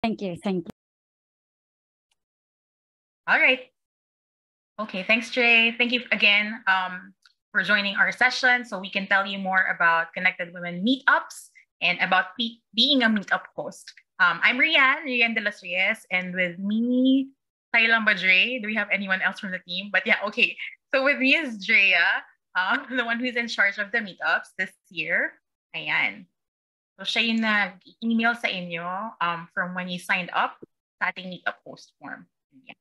Thank you. Thank you. All right. Okay, thanks, Jay. Thank you again for joining our session so we can tell you more about Connected Women Meetups and about being a meetup host. I'm Rian de los Reyes, and with me, tayo lang ba, Dre? Do we have anyone else from the team? But yeah, okay. So with me is Drea, the one who's in charge of the meetups this year. Ayan. So siya yung nag-email sa inyo from when you signed up sa ating meetup host form. Yeah.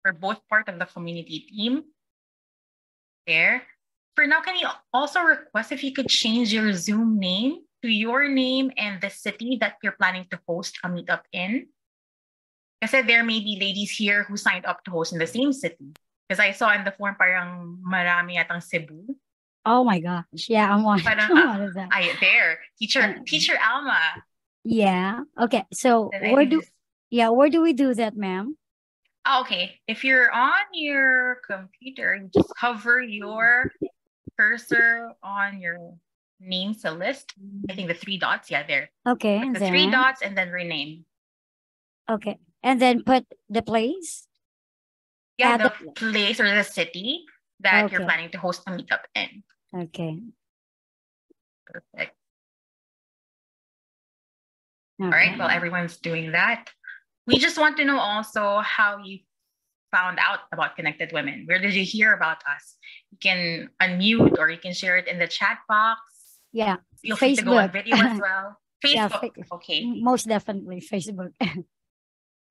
We're both part of the community team there. For now, can you also request if you could change your Zoom name to your name and the city that you're planning to host a meetup in? Kasi there may be ladies here who signed up to host in the same city. Because I saw in the form parang marami yatang Cebu. Oh my gosh. Yeah, I'm one. Parang, What is that? there. Teacher Alma. Yeah. Okay. So where do we do that, ma'am? Okay. If you're on your computer, you just hover your cursor on your names list. I think the 3 dots. Yeah, there. Okay. Like And the then 3 dots and then rename. Okay. And then put the place. Yeah, the place or the city that you're planning to host a meetup in. Okay. Perfect. Okay. All right. Well, everyone's doing that. We just want to know also how you found out about Connected Women. Where did you hear about us? You can unmute or you can share it in the chat box. Yeah. Feel free to go on video as well. Facebook. Yeah, okay. Most definitely Facebook.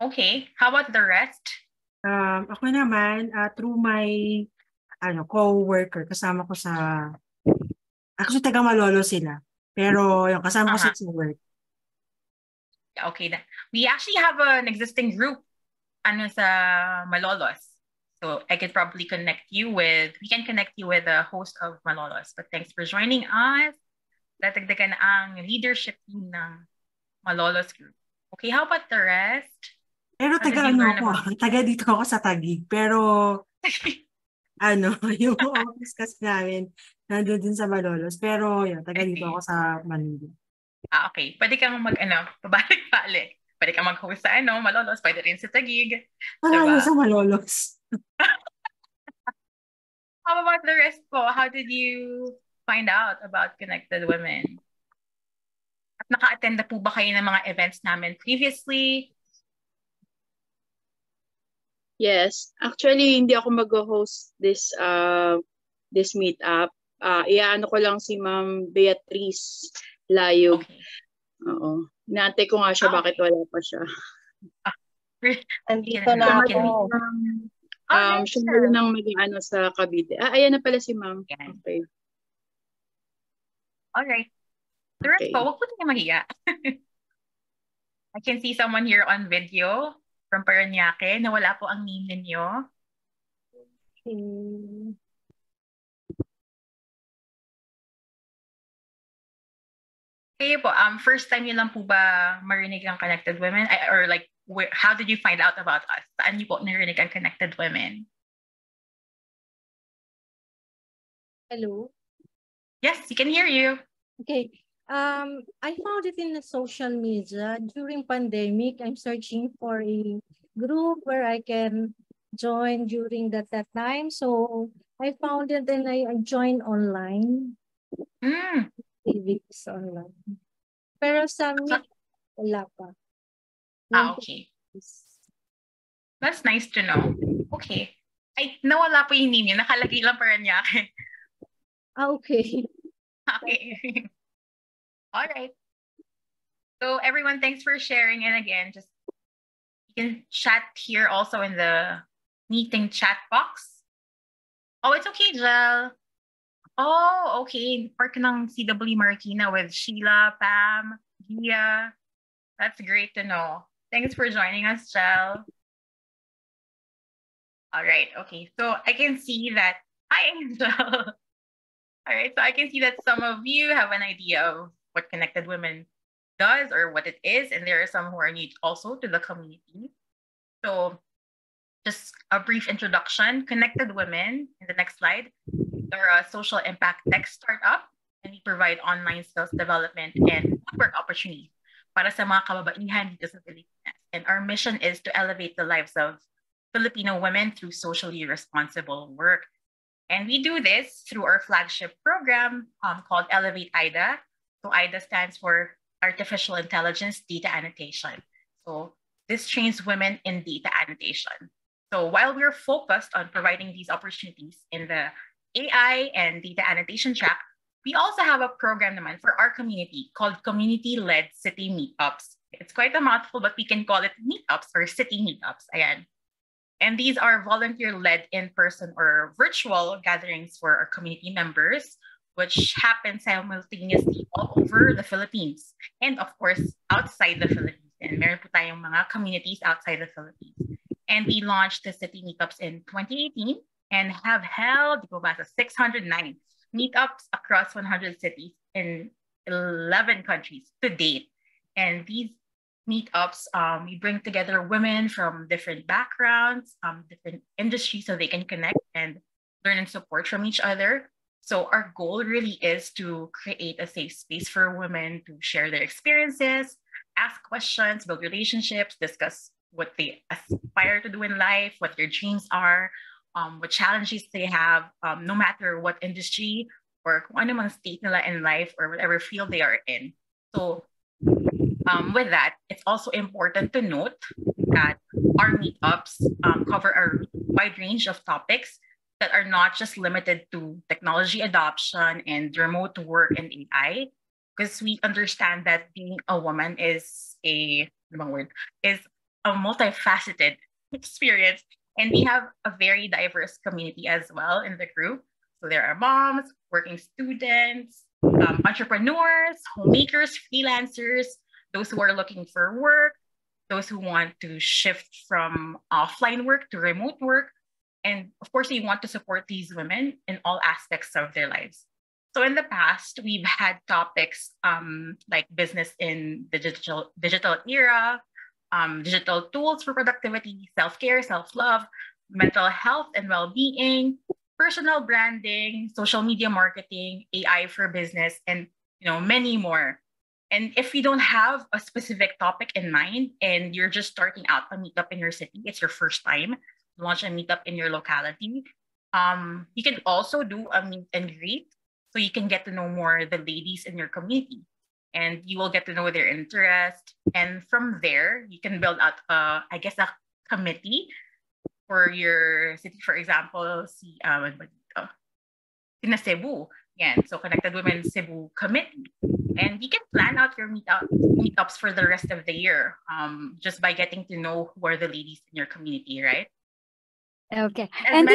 Okay. How about the rest? Ako naman, through my co-worker, kasama ko sa, actually taga Malolo sila, pero yung kasama ko sa work. Okay. We actually have an existing group sa Malolos. So I could probably we can connect you with the host of Malolos. But thanks for joining us. Dadagdagan ang leadership team ng Malolos group. Okay, how about the rest? Pero taga dito ako sa Taguig. Pero yung office kasi namin nandun din sa Malolos. Pero taga dito ako sa Manila. Okay. Pwede kang pabalik-balik. Pwede kang mag-host sa Malolos. Pwede rin sa Taguig. Diba? Sa Malolos. How about the rest po? How did you find out about Connected Women? At naka-attend na po ba kayo ng mga events namin previously? Yes. Actually, hindi ako mag-host this meetup. Iaano ko lang si Ma'am Beatrice Layo. Okay. Oo. Inaantay ko nga siya, bakit wala pa siya. Andito na ako. Siya na rin ang mag-ano sa Cavite. Ayan na pala si Ma'am. Okay. Alright. The rest po, huwag po tayo mahiya. I can see someone here on video from Parañaque na wala po ang name ninyo. Kayo po, first time niyo lang po ba marinig ang Connected Women? Or like, how did you find out about us? Saan niyo po narinig ang Connected Women? Hello? Yes, we can hear you. Okay. I found it in the social media. During pandemic, I'm searching for a group where I can join during that time. So I found it and I joined online. TVs online. Pero sa Meet, wala pa. Okay. That's nice to know. Okay. Ay, nawala po yung name niya. Nakalagay lang Parañaque. Okay. Okay. All right. So everyone, thanks for sharing. And again, just you can chat here also in the meeting chat box. Oh, it's okay, Jel. Oh, okay. Part ng CW Marikina with Sheila, Pam, Gia. That's great to know. Thanks for joining us, Jel. All right. Okay. So I can see that. Hi, Angel. All right. So I can see that some of you have an idea of what Connected Women does or what it is. And there are some who are new also to the community. So just a brief introduction. Connected Women, in the next slide, they're a social impact tech startup, and we provide online skills development and work opportunities para sa mga kababaihan dito sa Pilipinas. and our mission is to elevate the lives of Filipino women through socially responsible work. And we do this through our flagship program called Elevate IDA. So IDA stands for Artificial Intelligence Data Annotation. So this trains women in data annotation. So while we're focused on providing these opportunities in the AI and data annotation track, we also have a program naman for our community called Community-Led City Meetups. It's quite a mouthful, but we can call it Meetups or City Meetups. Ayan. And these are volunteer-led in-person or virtual gatherings for our community members, which happen simultaneously all over the Philippines. And of course, outside the Philippines. And meron po tayong mga communities outside the Philippines. And we launched the City Meetups in 2018 and have held 609 meetups across 100 cities in 11 countries to date. And these meetups, we bring together women from different backgrounds, different industries, so they can connect and learn and support from each other. So our goal really is to create a safe space for women to share their experiences, ask questions, build relationships, discuss what they aspire to do in life, what their dreams are, what challenges they have, no matter what industry or kung ano mang state nila in life or whatever field they are in. So with that, it's also important to note that our meetups cover a wide range of topics that are not just limited to technology adoption and remote work and AI, because we understand that being a woman is a multifaceted experience. And we have a very diverse community as well in the group. So there are moms, working students, entrepreneurs, homemakers, freelancers, those who are looking for work, those who want to shift from offline work to remote work. And of course, we want to support these women in all aspects of their lives. So in the past, we've had topics like business in the digital era, digital tools for productivity, self-care, self-love, mental health and well-being, personal branding, social media marketing, AI for business, and many more. And if you don't have a specific topic in mind and you're just starting out a meetup in your city, it's your first time to launch a meetup in your locality, you can also do a meet and greet so you can get to know more the ladies in your community. And you will get to know their interest. And from there, you can build out, a committee for your city. For example, in Cebu. Yan. So Connected Women Cebu Committee. And you can plan out your meetups for the rest of the year just by getting to know who are the ladies in your community, right? Okay. And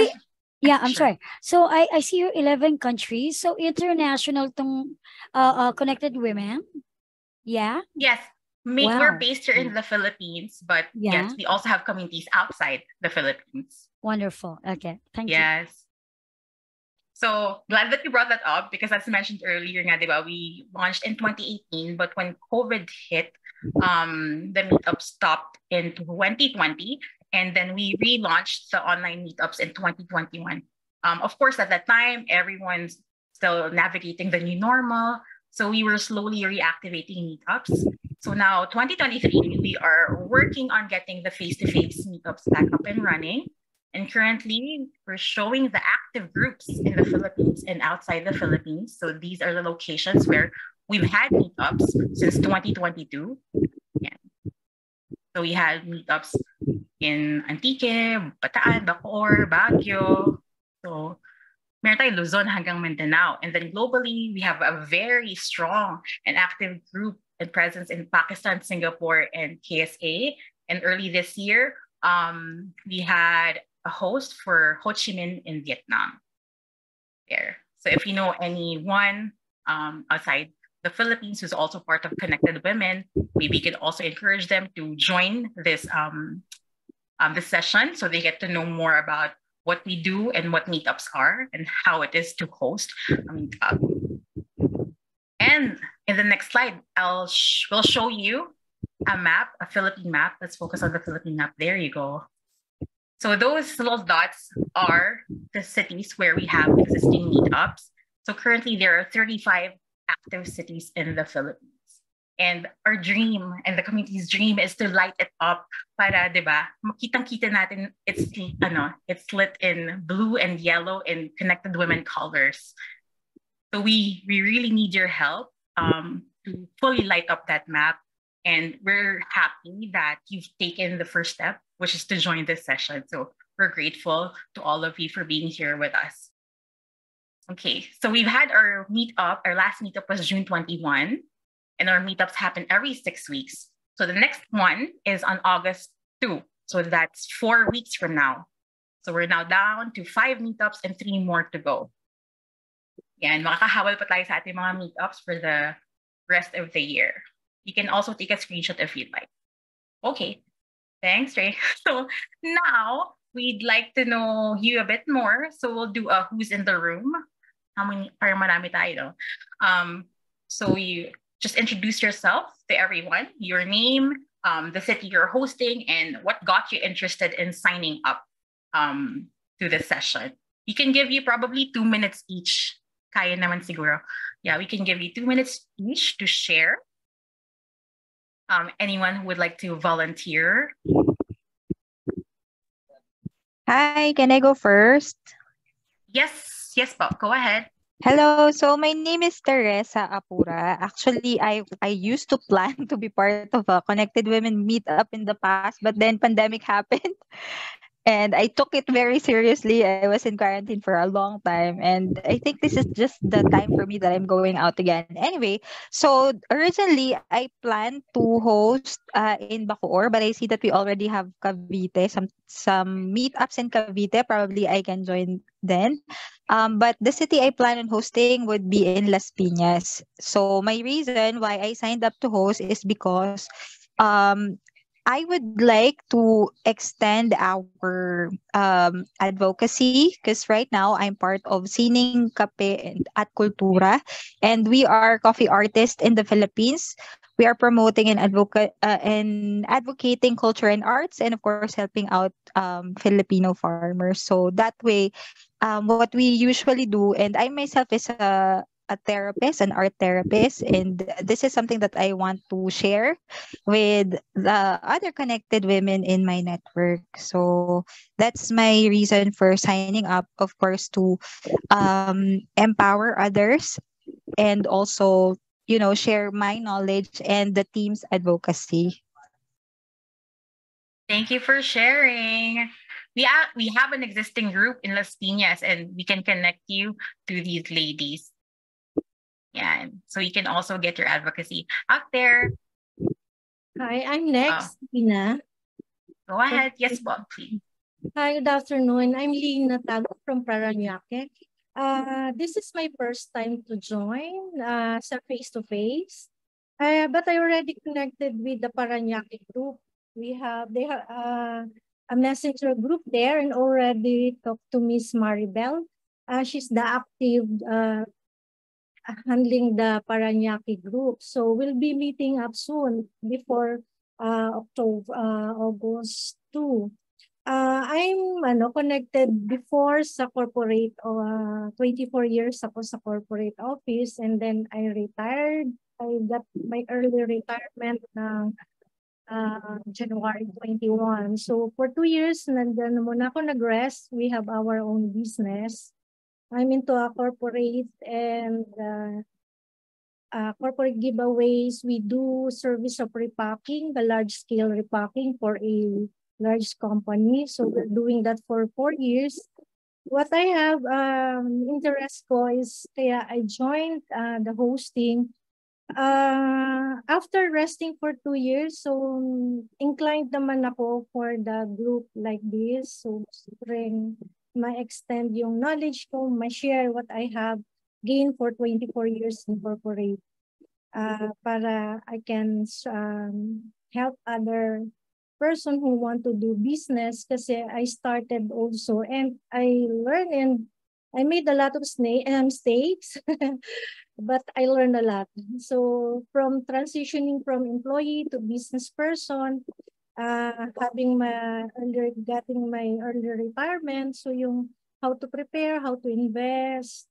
I'm sorry. So I see you 11 countries. So international tong Connected Women. Yeah. Yes. Wow. We're based here in the Philippines, but yes, we also have communities outside the Philippines. Wonderful. Okay. Thank you. Yes. So glad that you brought that up because as mentioned earlier, we launched in 2018, but when COVID hit, the meetup stopped in 2020, and then we relaunched the online meetups in 2021. Of course, at that time, everyone's still navigating the new normal, so we were slowly reactivating meetups. So now, 2023, we are working on getting the face-to-face meetups back up and running. And currently, we're showing the active groups in the Philippines and outside the Philippines. So these are the locations where we've had meetups since 2022. Yeah. So we had meetups in Antique, Bataan, Bacoor, Baguio. So meron tayong Luzon hanggang Mindanao. And then globally, we have a very strong and active group and presence in Pakistan, Singapore, and KSA. And early this year, we had a host for Ho Chi Minh in Vietnam. There. So if you know anyone outside the Philippines who's also part of Connected Women, maybe you can also encourage them to join this this session so they get to know more about what we do and what meetups are and how it is to host a meetup. And in the next slide, we'll show you a map, a Philippine map. Let's focus on the Philippine map. There you go. So those little dots are the cities where we have existing meetups. So currently there are 35 active cities in the Philippines. And our dream and the community's dream is to light it up para, di ba, makitang-kita natin it's lit in blue and yellow in Connected Women colors. So we really need your help to fully light up that map. And we're happy that you've taken the first step, which is to join this session. So we're grateful to all of you for being here with us. Okay, so we've had our meetup. Our last meetup was June 21, and our meetups happen every 6 weeks. So the next one is on August 2. So that's 4 weeks from now. So we're now down to 5 meetups and 3 more to go. Yan, makakahawal pa tayo sa ating mga meetups for the rest of the year. You can also take a screenshot if you'd like. Okay, thanks, Ray. So now we'd like to know you a bit more. So we'll do a who's in the room. How many? Parang marami tayo, no? So you just introduce yourself to everyone, your name, the city you're hosting, and what got you interested in signing up to this session. We can give you probably 2 minutes each. Kaya naman siguro. Yeah, we can give you 2 minutes each to share. Anyone who would like to volunteer? Hi, can I go first? Yes, Bob, go ahead. Hello, so my name is Teresa Apura. Actually, I used to plan to be part of a Connected Women meetup in the past, but then pandemic happened. And I took it very seriously. I was in quarantine for a long time. And I think this is just the time for me that I'm going out again. Anyway, so originally, I planned to host in Bacoor, but I see that we already have Cavite, some meetups in Cavite. Probably I can join then. But the city I plan on hosting would be in Las Piñas. So my reason why I signed up to host is because um, I would like to extend our advocacy because right now I'm part of Sining Kape at Kultura, and we are coffee artists in the Philippines. We are promoting and advocating culture and arts, and of course helping out Filipino farmers. So that way, what we usually do, and I myself is a therapist, an art therapist, and this is something that I want to share with the other connected women in my network. So that's my reason for signing up, of course, to empower others and also, share my knowledge and the team's advocacy. Thank you for sharing. We have an existing group in Las Piñas, and we can connect you to these ladies. Yeah, and so you can also get your advocacy out there. Hi, I'm next, Ina. Go ahead. Yes, Bob, please. Hi, good afternoon. I'm Lina Tago from Paranaque. This is my first time to join sa face-to-face. But I already connected with the Paranaque group. They have a messenger group there and already talked to Miss Maribel. She's the active handling the Paranaque group. So we'll be meeting up soon before August 2. I'm connected before sa corporate 24 years ako sa corporate office, and then I retired. I got my early retirement ng January 21. So for 2 years, nandun muna ako nag-rest. We have our own business. I'm into a corporate and corporate giveaways. We do service of repacking, the large-scale repacking for a large company. So we're doing that for 4 years. What I have interest ko is kaya I joined the hosting after resting for 2 years. So inclined naman ako for the group like this. So bring ma-extend yung knowledge ko, ma-share what I have gained for 24 years in corporate para I can help other person who want to do business kasi I started also and I learned and I made a lot of mistakes but I learned a lot. So from transitioning from employee to business person, getting my early retirement, so yung how to prepare, how to invest,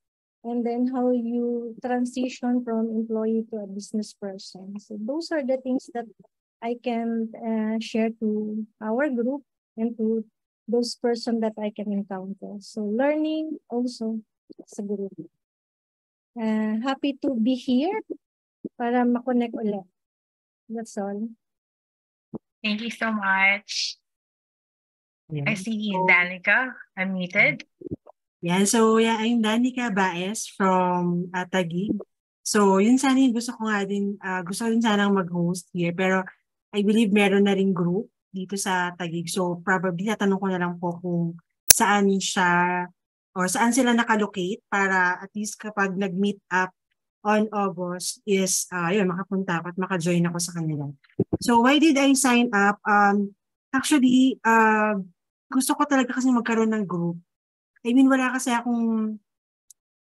and then how you transition from employee to a business person. So those are the things that I can share to our group and to those person that I can encounter. So learning also as a group. Happy to be here para makonect ulit. That's all. Thank you so much. I see Danica unmuted. I'm Danica Baez from Taguig. So, yun sana yung gusto ko din sanang mag-host here. Pero, I believe meron na ring group dito sa Taguig. So, probably tatanong ko na lang po kung saan siya or saan sila nakalocate para at least kapag nag-meet up on August is, makapunta ako at maka-join ako sa kanila. So, why did I sign up? Actually, gusto ko talaga kasi magkaroon ng group. I mean, wala kasi akong,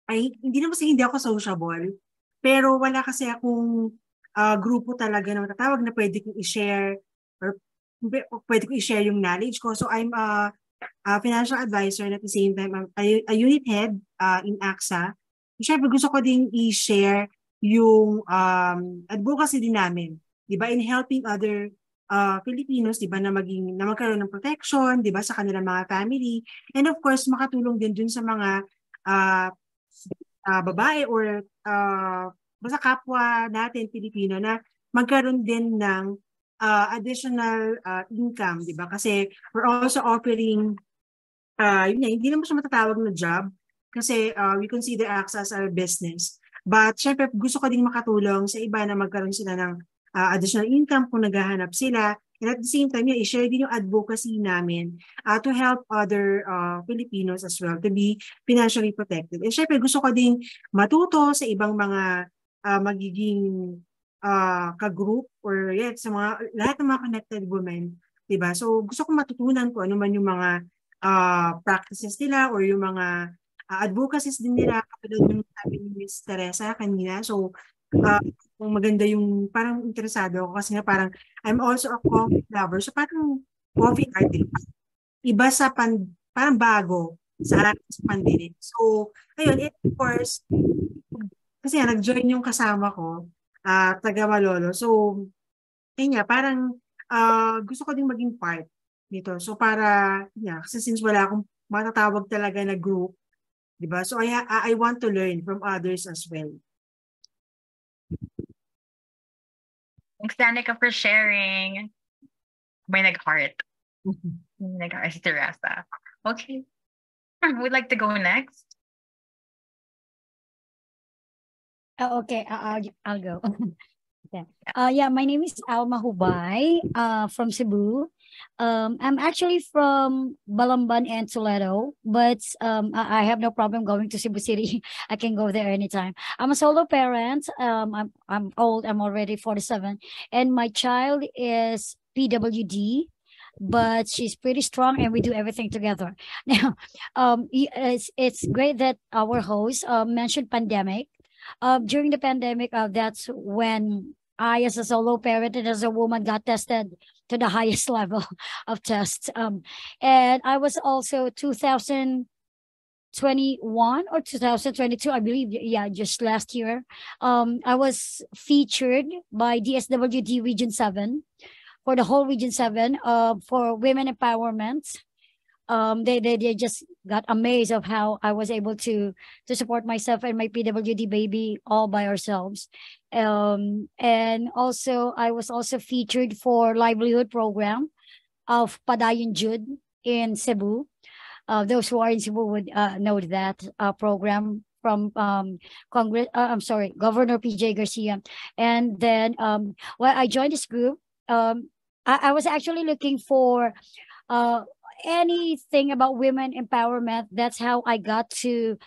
hindi naman kasi hindi ako sociable, pero wala kasi akong grupo talaga na matatawag na pwede kong i-share or pwede kong i-share yung knowledge ko. So I'm a financial advisor and at the same time, I'm a unit head in AXA. Siyempre gusto ko din i-share yung advocacy din namin, di ba, in helping other Filipinos, di ba, na magkaroon ng protection, di ba, sa kanilang mga family. And of course, makatulong din dun sa mga babae or basta kapwa natin Pilipino na magkaroon din ng additional income, di ba? Kasi we're also offering, hindi naman siya matatawag na job kasi we consider AXA as our business. But syempre, gusto ko din makatulong sa iba na magkaroon sila ng additional income kung naghahanap sila. And at the same time, i-share din yung advocacy namin to help other Filipinos as well to be financially protected. And syempre, gusto ko din matuto sa ibang mga magiging ka-group or sa lahat ng mga connected women. Diba? So, gusto ko matutunan ko ano man yung mga practices nila or yung mga advocacies din nila katulad ng sabi ni Ms. Teresa kanina. So, kung maganda yung parang interesado ako kasi nga parang I'm also a coffee lover. So parang coffee artist. Iba sa parang bago sa pandemic. So, ayun, of course, kasi nag-join yung kasama ko, taga Malolo. So, ayun nga, parang gusto ko din maging part nito. So para, kasi since wala akong matatawag talaga na group, di ba? So I want to learn from others as well. Thanks, Danica, for sharing. May nag-heart. Nag-heart si Teresa. Okay. Would like to go next? Okay, I'll go. My name is Alma Hubay from Cebu. I'm actually from Balamban and Toledo, but I have no problem going to Cebu City. I can go there anytime. I'm a solo parent. I'm old. I'm already 47, and my child is PWD, but she's pretty strong, and we do everything together. Now, it's great that our host mentioned pandemic. During the pandemic, that's when I, as a solo parent and as a woman, got tested to the highest level of tests. And I was also 2021 or 2022, I believe, just last year. I was featured by DSWD Region 7 for the whole Region 7 for women empowerment. They just got amazed of how I was able to support myself and my PWD baby all by ourselves. And also I was also featured for livelihood program of Padayon Jude in Cebu. Those who are in Cebu would know that program from Governor PJ Garcia. And then I joined this group. I was actually looking for anything about women empowerment. That's how I got to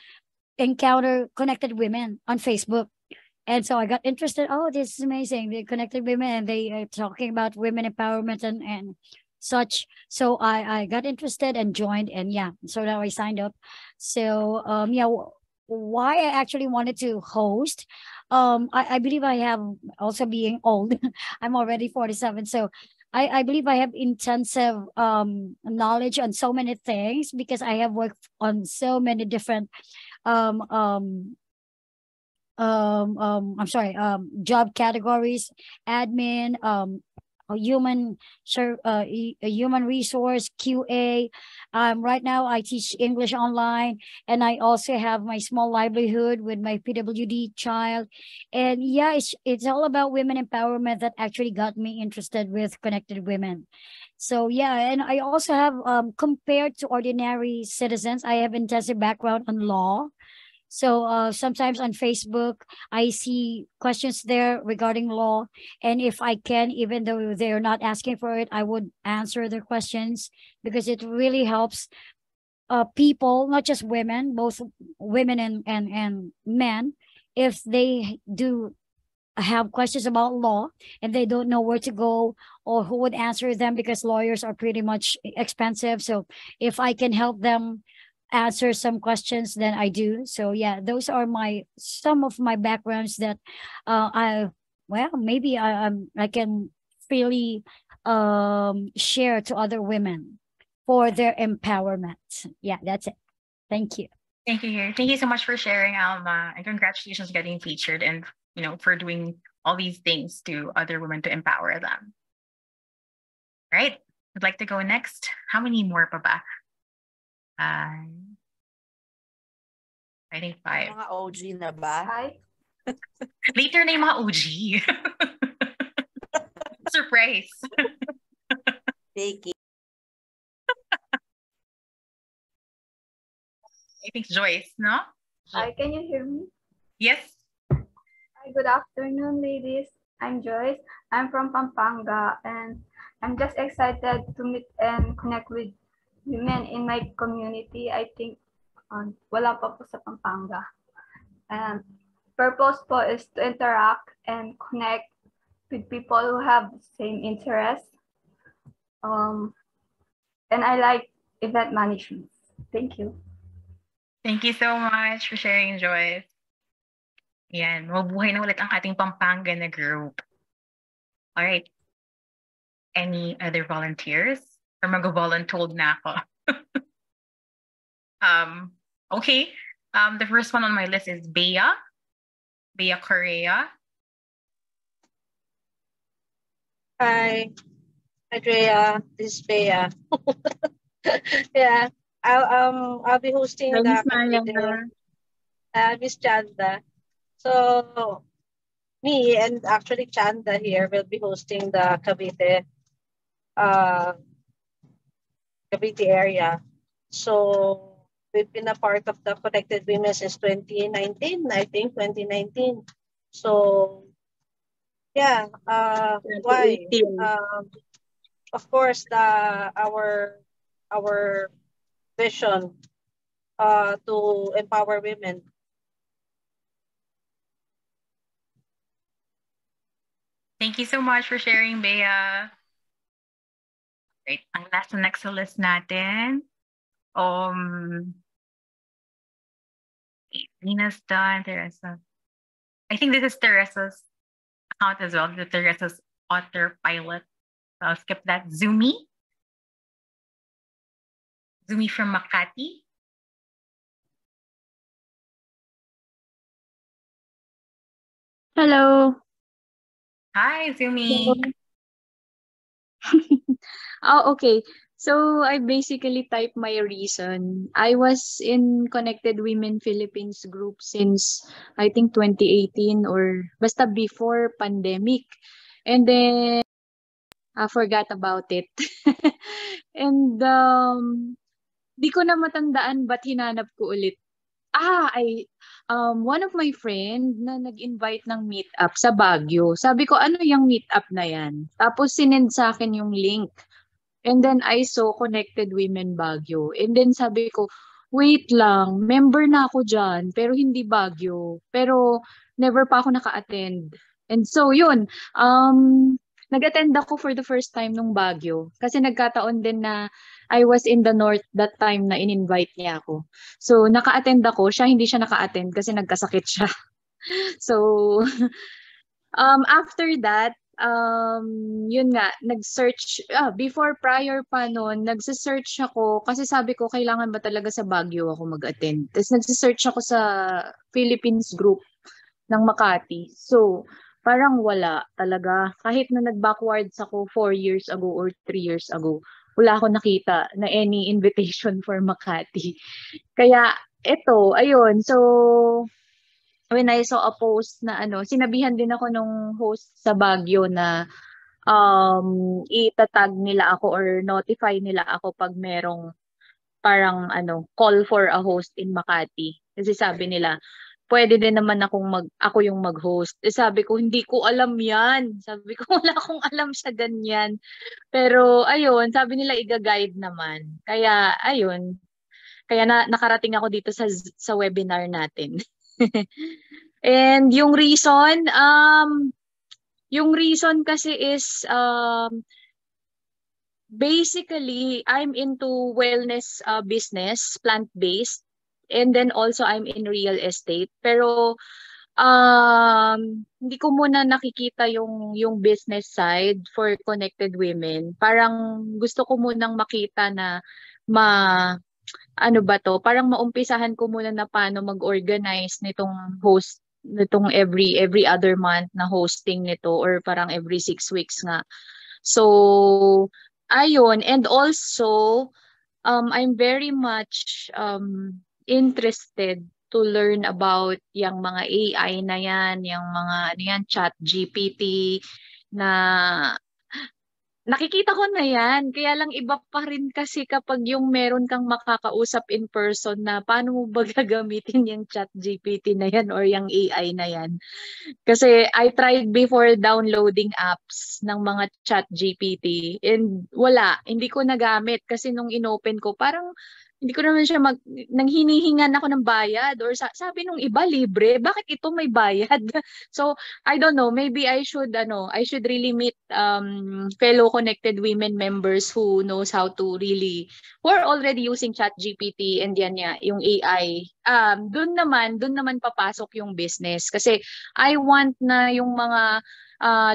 encounter Connected Women on Facebook. And so I got interested. Oh, this is amazing. They Connected Women and they are talking about women empowerment and such. So I got interested and joined, and so now I signed up. So why I actually wanted to host. I believe I have also being old. I'm already 47. So I believe I have intensive knowledge on so many things because I have worked on so many different I'm sorry, job categories, admin, a human a human resource, QA. Right now I teach English online, and I also have my small livelihood with my PWD child. And yeah, it's all about women empowerment that actually got me interested with Connected Women. So yeah, and I also have, compared to ordinary citizens, I have intensive background on law. So sometimes on Facebook, I see questions there regarding law. And if I can, even though they're not asking for it, I would answer their questions, because it really helps people, not just women, both women and men, if they do have questions about law and they don't know where to go or who would answer them, because lawyers are pretty much expensive. So if I can help them answer some questions, then I do. So yeah, those are my some of my backgrounds that I well, maybe I can freely share to other women for their empowerment. Yeah, that's it. Thank you. Thank you. Thank you so much for sharing, Alma, and congratulations getting featured and for doing all these things to other women to empower them. All right, I'd like to go next. How many more pa ba? I think 5. Mga OG na ba? Later na yung mga OG. Surprise. Take it. I think Joyce, no? Hi, can you hear me? Yes. Hi, good afternoon, ladies. I'm Joyce. I'm from Pampanga, and I'm just excited to meet and connect with women in my community. I think wala pa po sa Pampanga. And purpose po is to interact and connect with people who have the same interests. And I like event management. Thank you. Thank you so much for sharing, Joyce. Yan, mabuhay na ulit ang ating Pampanga na group. All right. Any other volunteers? Or mag-voluntold na ako? Okay. The first one on my list is Bea Correa. Hi, Andrea. This is Bea. Yeah, I'll be hosting the Miss Chanda. So me and actually Chanda here will be hosting the Cavite area. So we've been a part of the Connected Women since 2019, I think 2019. So yeah, why? Of course, our vision to empower women. Thank you so much for sharing, Bea. Right, ang next sa list natin. Nina's done, Teresa. I think this is Teresa's account as well, the Teresa's autopilot. So I'll skip that. Zumi from Makati. Hello. Hi, Zumi. Oh, okay. So I basically typed my reason. I was in Connected Women Philippines group since I think 2018 or basta before pandemic. And then I forgot about it. And di ko na matandaan ba't hinanap ko ulit. One of my friend na nag-invite ng meetup sa Baguio. Sabi ko, ano yung meetup na yan? Tapos sinend sa akin yung link. And then I saw Connected Women Baguio. And then sabi ko, wait lang, member na ako dyan, pero hindi Baguio. Pero never pa ako naka-attend. And so yun, nag-attend ako for the first time nung Baguio. Kasi nagkataon din na I was in the north that time na in-invite niya ako. So naka-attend ako, siya hindi siya naka-attend kasi nagkasakit siya. So after that, yun nga, nag-search, prior pa noon, nagse-search ako kasi sabi ko, kailangan ba talaga sa Baguio ako mag-attend? Tapos nagse-search ako sa Philippines group ng Makati. So, parang wala talaga. Kahit na nag-backwards ako 4 years ago or 3 years ago, wala ako nakita na any invitation for Makati. Kaya, eto, ayun. So, when I saw a post na sinabihan din ako nung host sa Baguio na itatag nila ako or notify nila ako pag merong parang call for a host in Makati. Kasi sabi nila, pwede din naman ako yung mag-host. Sabi ko, hindi ko alam yan. Sabi ko, wala akong alam sa ganyan. Pero, ayun, sabi nila iga-guide naman. Kaya, ayun. Kaya nakarating ako dito sa webinar natin. And yung reason kasi is, basically, I'm into wellness business, plant-based. And then also, I'm in real estate. Pero, hindi ko muna nakikita yung business side for connected women. Parang gusto ko munang makita na ano ba to, parang maumpisahan ko muna na paano mag-organize nitong every other month na hosting nito or parang every 6 weeks nga. So, ayun. And also, I'm very much interested to learn about yung mga AI na yan, yung mga chat GPT na nakikita ko na yan. Kaya lang iba pa rin kasi kapag yung meron kang makakausap in person na paano mo ba gagamitin yung chat GPT na yan or yung AI na yan. Kasi I tried before downloading apps ng mga chat GPT and wala, hindi ko nagamit kasi nung inopen ko parang hindi ko naman siya nang hinihingan ako ng bayad or sabi nung iba libre, bakit ito may bayad? So I don't know, maybe I should really meet fellow connected women members who knows how to really who are already using chat GPT and yan yung AI. Doon naman papasok yung business kasi I want na yung mga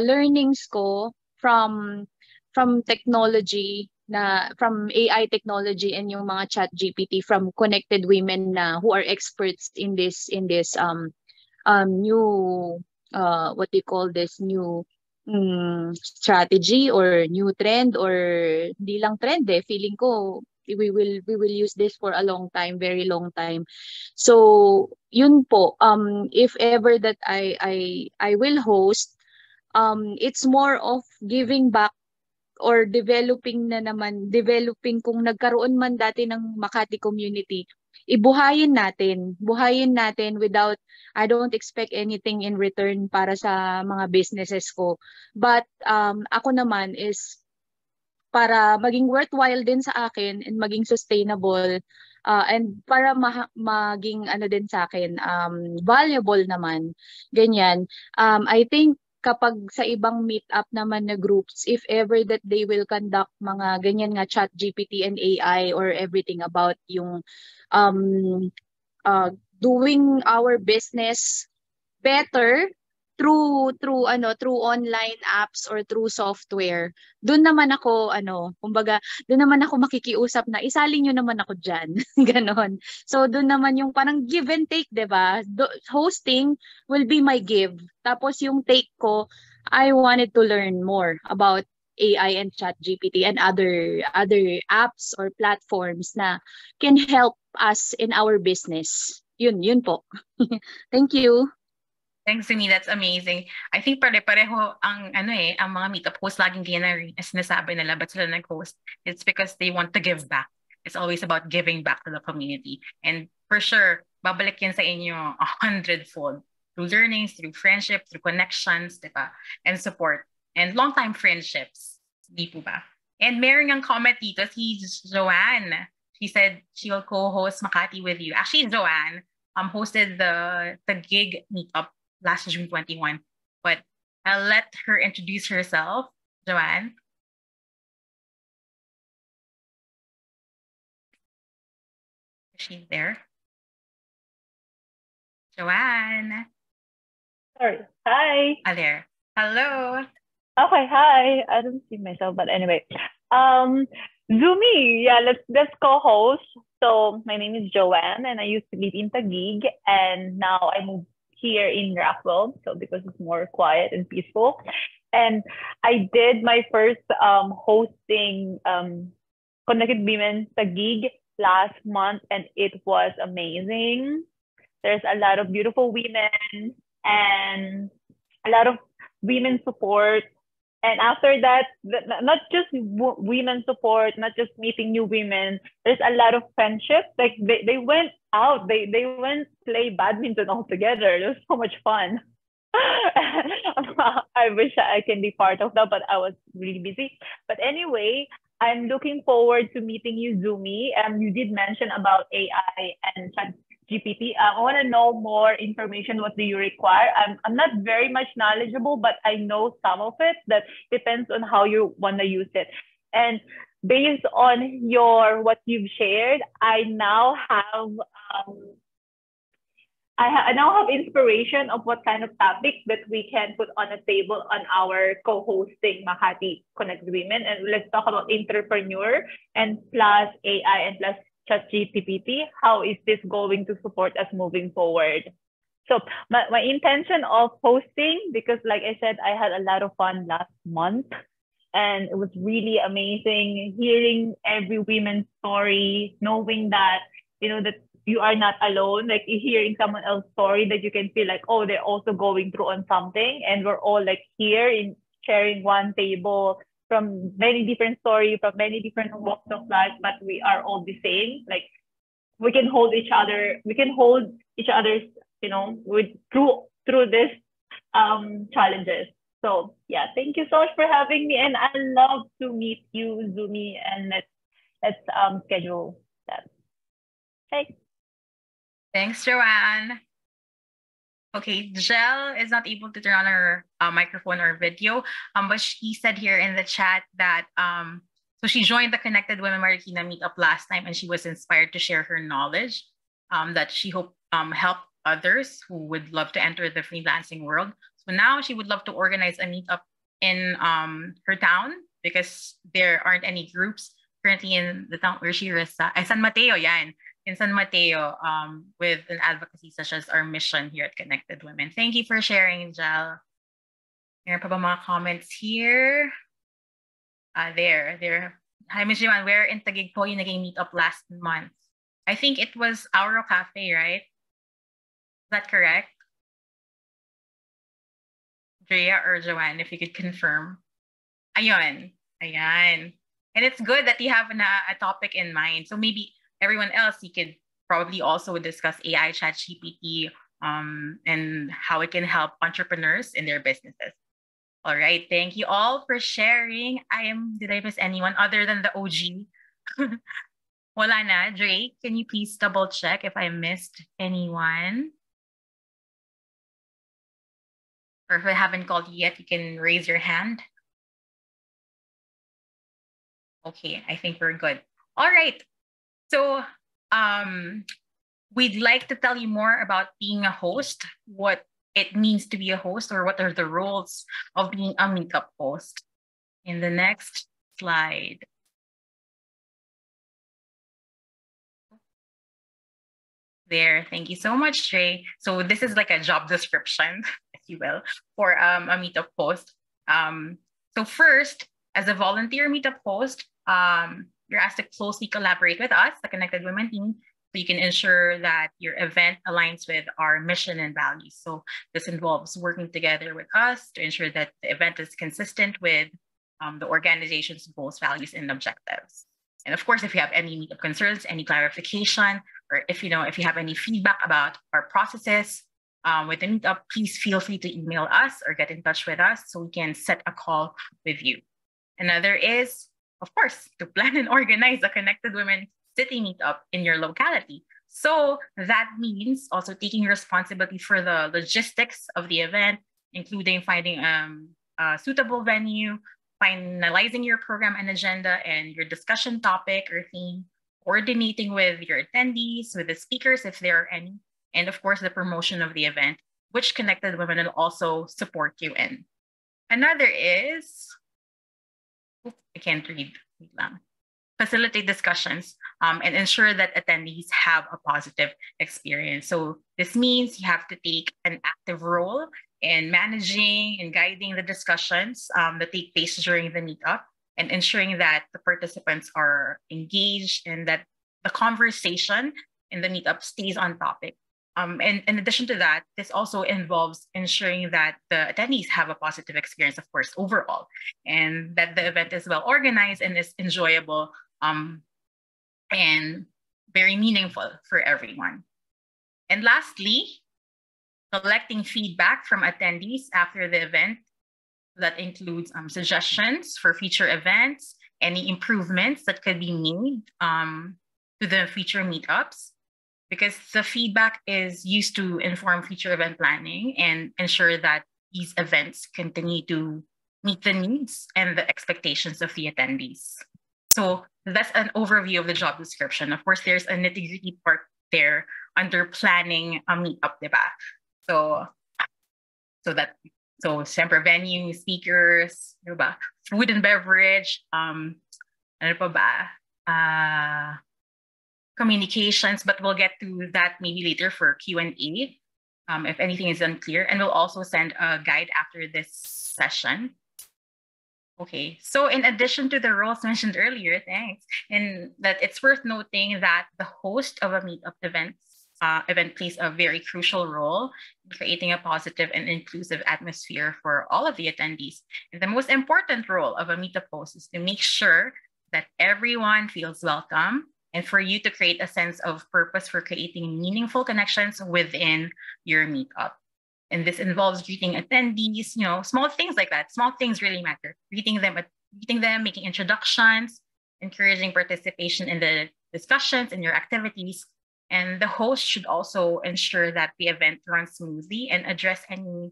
learnings ko from technology from AI technology and yung mga chat GPT from connected women na who are experts in this new what do you call this new strategy or new trend or hindi lang trend feeling ko we will use this for a long time, very long time. So yun po, if ever that I will host, it's more of giving back or developing kung nagkaroon man dati ng Makati community, buhayin natin without, I don't expect anything in return para sa mga businesses ko. But ako naman is para maging worthwhile din sa akin and maging sustainable and para maging din sa akin valuable naman ganyan. I think kapag sa ibang meetup naman na groups, if ever that they will conduct mga ganyan nga chat GPT and AI or everything about yung doing our business better through online apps or through software, doon naman ako kumbaga doon naman ako makikiusap na isali niyo naman ako diyan. Ganon. So doon naman yung parang give and take, 'di ba? Hosting will be my give. Tapos yung take ko, I wanted to learn more about AI and ChatGPT and other apps or platforms na can help us in our business. Yun po. Thank you. Thanks, Sumi. That's amazing. I think pare-pareho ang ang mga meetup hosts laging ganyan na sinasabi nila ba't sila nag-host. It's because they want to give back. It's always about giving back to the community. And for sure, babalik yan sa inyo 100-fold. Through learnings, through friendship, through connections, diba? And support. And long-time friendships. Di po ba? And meron ng comment dito, si Joanne. She said she will co-host Makati with you. Actually, Joanne hosted the gig meetup last June 21. But I'll let her introduce herself. Joanne? Is she there? Joanne? Sorry. Hi. There. Hello. Okay, hi. I don't see myself, but anyway. Zumi, yeah, let's co-host. So my name is Joanne and I used to live in Taguig and now I moved here in Rockwell, so because it's more quiet and peaceful. And I did my first hosting Connected Women sa gig last month, and it was amazing. There's a lot of beautiful women and a lot of women support. And after that, not just women support, not just meeting new women, there's a lot of friendship. Like they went out, they went play badminton all together. It was so much fun. I wish I can be part of that, but I was really busy. But anyway, I'm looking forward to meeting you, Zumi. You did mention about AI and GPT. I want to know more information. What do you require? I'm not very much knowledgeable, but I know some of it. That depends on how you want to use it. And based on what you've shared, I now have I now have inspiration of what kind of topics that we can put on a table on our co-hosting Makati Connect Women. And let's talk about entrepreneur and plus AI and plus ChatGPT. How is this going to support us moving forward? So my intention of hosting, because like I said, I had a lot of fun last month. And it was really amazing hearing every woman's story, knowing that, that you are not alone, like hearing someone else's story that you can feel like, oh, they're also going through on something. And we're all like here in sharing one table from many different stories, from many different walks of life, but we are all the same. Like we can hold each other, with through this challenges. So yeah, thank you so much for having me. And I love to meet you, Zumi, and let's schedule that. Okay. Thanks, Joanne. Okay, Jel is not able to turn on her microphone or video, but she said here in the chat that so she joined the Connected Women Marikina meetup last time, and she was inspired to share her knowledge that she hoped help others who would love to enter the freelancing world. So now she would love to organize a meetup in her town because there aren't any groups currently in the town where she resides. San Mateo, yan. In San Mateo, with an advocacy such as our mission here at Connected Women. Thank you for sharing, Jel. Meron pa ba mga comments here? There. Hi, Ms. Jiman, where in Taguig po yung naging meetup last month? I think it was Auro Cafe, right? Is that correct? Drea or Joanne, if you could confirm. Ayan. And it's good that you have a topic in mind. So maybe everyone else, you could probably also discuss AI, ChatGPT, and how it can help entrepreneurs in their businesses. All right, thank you all for sharing. Did I miss anyone other than the OG? Wala na. Drake, can you please double check if I missed anyone? Or if I haven't called you yet, you can raise your hand. Okay, I think we're good. All right. So we'd like to tell you more about being a host, what it means to be a host, or what are the roles of being a meetup host. In the next slide. There, thank you so much, Trey. So this is like a job description, if you will, for a meetup host. So first, as a volunteer meetup host, you're asked to closely collaborate with us, the Connected Women team, so you can ensure that your event aligns with our mission and values. So this involves working together with us to ensure that the event is consistent with the organization's goals, values, and objectives. And of course, if you have any meetup concerns, any clarification, or if you have any feedback about our processes with the meetup, please feel free to email us or get in touch with us so we can set a call with you. Another is, of course, to plan and organize a Connected Women City meetup in your locality. So that means also taking responsibility for the logistics of the event, including finding a suitable venue, finalizing your program and agenda and your discussion topic or theme, coordinating with your attendees, with the speakers, if there are any, and of course, the promotion of the event, which Connected Women will also support you in. Another is, I can't read, facilitate discussions and ensure that attendees have a positive experience. So this means you have to take an active role in managing and guiding the discussions that take place during the meetup, and ensuring that the participants are engaged and that the conversation in the meetup stays on topic. And in addition to that, this also involves ensuring that the attendees have a positive experience, of course, overall, and that the event is well organized and is enjoyable and very meaningful for everyone. And lastly, collecting feedback from attendees after the event. That includes suggestions for future events, any improvements that could be made to the future meetups, because the feedback is used to inform future event planning and ensure that these events continue to meet the needs and the expectations of the attendees. So that's an overview of the job description. Of course, there's a nitty-gritty part there under planning a meetup, diba? So siyempre venue, speakers, diba? Food and beverage, ano pa ba? Communications, but we'll get to that maybe later for Q&A if anything is unclear. And we'll also send a guide after this session. Okay, so in addition to the roles mentioned earlier, thanks, and that it's worth noting that the host of a meetup event plays a very crucial role in creating a positive and inclusive atmosphere for all of the attendees. And the most important role of a meetup host is to make sure that everyone feels welcome and for you to create a sense of purpose for creating meaningful connections within your meetup. And this involves greeting attendees, small things like that. Small things really matter. Greeting them, making introductions, encouraging participation in the discussions and your activities. And the host should also ensure that the event runs smoothly and address any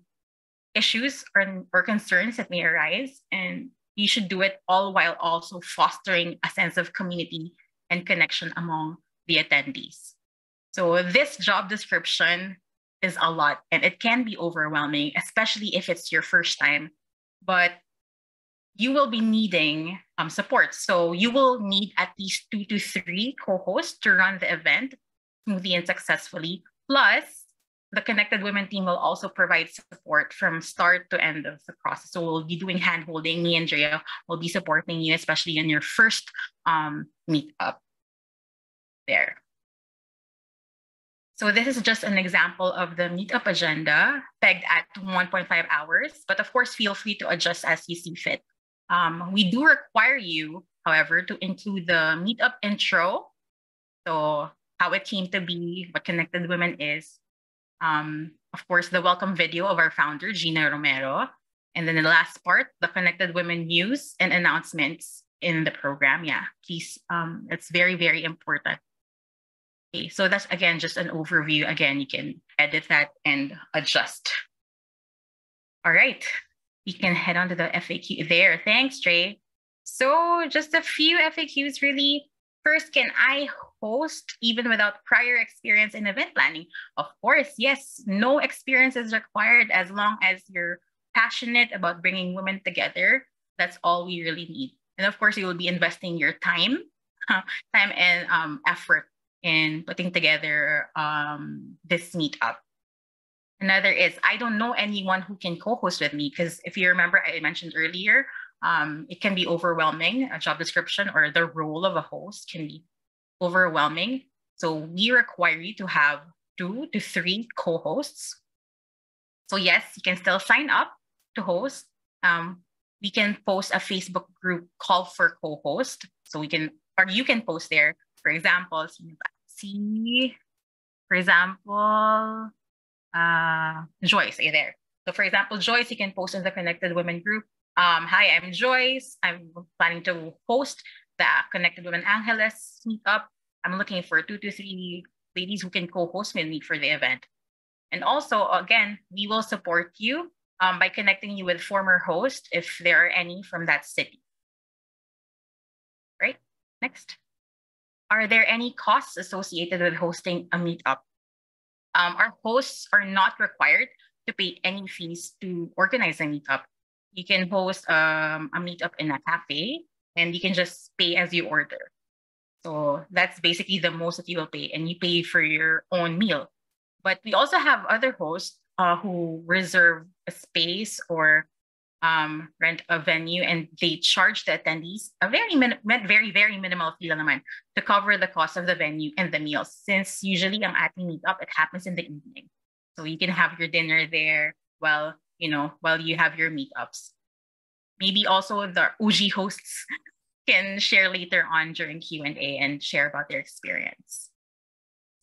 issues or concerns that may arise. And you should do it all while also fostering a sense of community and connection among the attendees. So this job description is a lot and it can be overwhelming, especially if it's your first time. But you will be needing support. So you will need at least 2 to 3 co-hosts to run the event smoothly and successfully. Plus, the Connected Women team will also provide support from start to end of the process. So we'll be doing hand-holding. Me and Drea will be supporting you, especially in your first meetup there. So this is just an example of the meetup agenda pegged at 1.5 hours, but of course, feel free to adjust as you see fit. We do require you, however, to include the meetup intro. So how it came to be, what Connected Women is. Of course, the welcome video of our founder, Gina Romero. And then the last part, the Connected Women news and announcements in the program. Yeah, please, it's very, very important. Okay, so that's, again, just an overview. Again, you can edit that and adjust. All right, we can head on to the FAQ there. Thanks, Trey. So just a few FAQs, really. First, can I host even without prior experience in event planning? Of course, yes. No experience is required as long as you're passionate about bringing women together. That's all we really need. And of course, you will be investing your time and effort in putting together this meetup. Another is, I don't know anyone who can co-host with me, because if you remember, I mentioned earlier, it can be overwhelming. A job description or the role of a host can be overwhelming. So we require you to have 2 to 3 co-hosts. So yes, you can still sign up to host. We can post a Facebook group call for co-host. So you can post there. For example, Joyce, are you there? So for example, Joyce, you can post in the Connected Women group. Hi, I'm Joyce. I'm planning to host the Connected Women Angeles meetup. I'm looking for 2 to 3 ladies who can co-host with me for the event. And also, again, we will support you by connecting you with former hosts if there are any from that city. Right, next. Are there any costs associated with hosting a meetup? Our hosts are not required to pay any fees to organize a meetup. You can host a meetup in a cafe and you can just pay as you order. So that's basically the most that you will pay, and you pay for your own meal. But we also have other hosts who reserve a space or rent a venue, and they charge the attendees a very minimal fee lang naman to cover the cost of the venue and the meals. Since usually ang ating meetup, it happens in the evening, so you can have your dinner there while you have your meetups. Maybe also the Uji hosts can share later on during Q&A and share about their experience.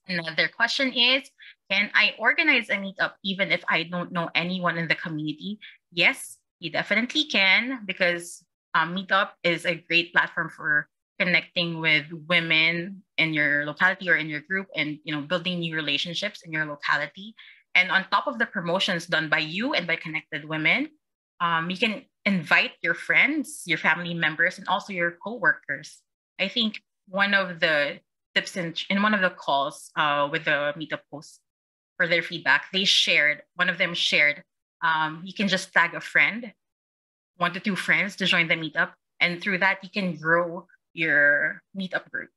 Another question is, can I organize a meetup even if I don't know anyone in the community? Yes, you definitely can, because Meetup is a great platform for connecting with women in your locality or in your group, and building new relationships in your locality. And on top of the promotions done by you and by Connected Women, you can invite your friends, your family members, and also your coworkers. I think one of the tips in one of the calls with the Meetup hosts for their feedback, one of them shared, you can just tag a friend, 1 to 2 friends to join the Meetup. And through that, you can grow your Meetup group.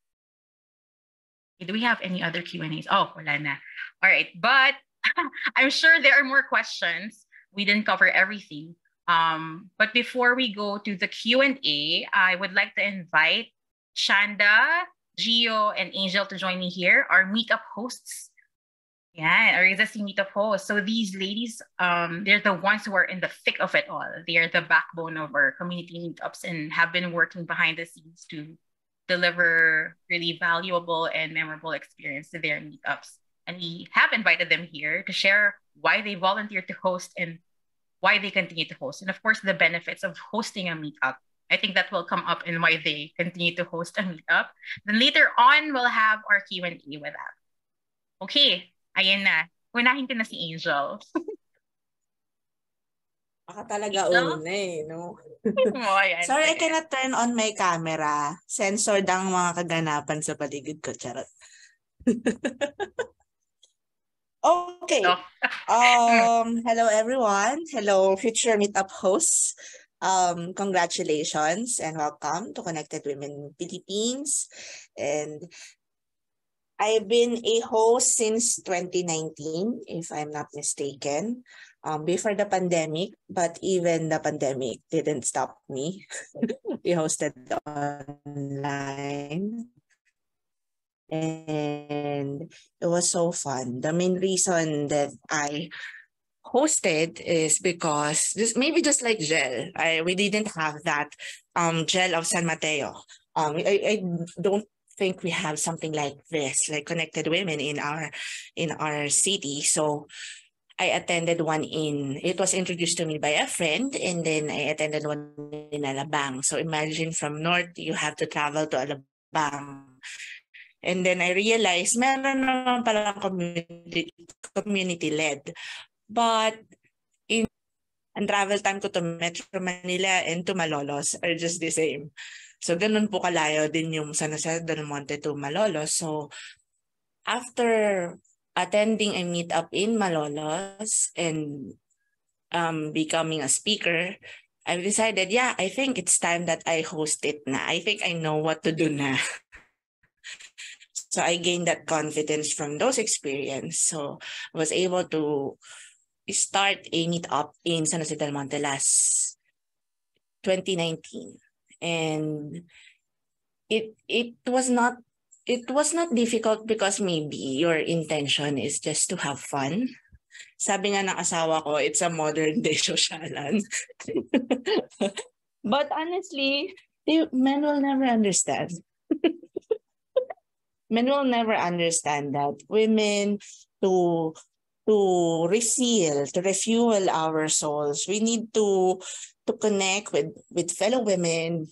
Do we have any other Q&As? Oh, wala na. All right, but I'm sure there are more questions. We didn't cover everything. But before we go to the Q&A, I would like to invite Shanda, Gio, and Angel to join me here, our Meetup hosts. Yeah, our existing Meetup hosts. So these ladies, they're the ones who are in the thick of it all. They are the backbone of our community meetups and have been working behind the scenes to deliver really valuable and memorable experience to their meetups. And we have invited them here to share why they volunteered to host and why they continue to host. And of course, the benefits of hosting a meetup. I think that will come up in why they continue to host a meetup. Then later on, we'll have our Q&A with that. Okay, ayan na. Unahin ko na si Angel. Baka talaga Angel? una no? Oh, ayan, Sorry, I sige. cannot turn on my camera. Censored ang mga kaganapan sa paligid ko. Charot. Okay. Hello everyone. Hello future meetup hosts. Congratulations and welcome to Connected Women Philippines. And I've been a host since 2019, if I'm not mistaken, before the pandemic, but even the pandemic didn't stop me. We hosted online. And it was so fun. The main reason that I hosted is because maybe just like gel, we didn't have that gel of San Mateo. I don't think we have something like this, like Connected Women in our city. So I attended one it was introduced to me by a friend, and then I attended one in Alabang. So imagine from north, you have to travel to Alabang. And then I realized meron naman palang community-led. But ang travel time ko to Metro Manila and to Malolos are just the same. So ganun po kalayo din yung San Jose del Monte to Malolos. So after attending a meetup in Malolos and becoming a speaker, I've decided, I think it's time that I host it na. I think I know what to do na. So I gained that confidence from those experiences. So I was able to start a meetup in San Jose del Monte last 2019. And it was not difficult because maybe your intention is just to have fun. Sabi nga ng asawa ko, it's a modern day socialan. But honestly, men will never understand. Men will never understand that women to refuel our souls, we need to connect with fellow women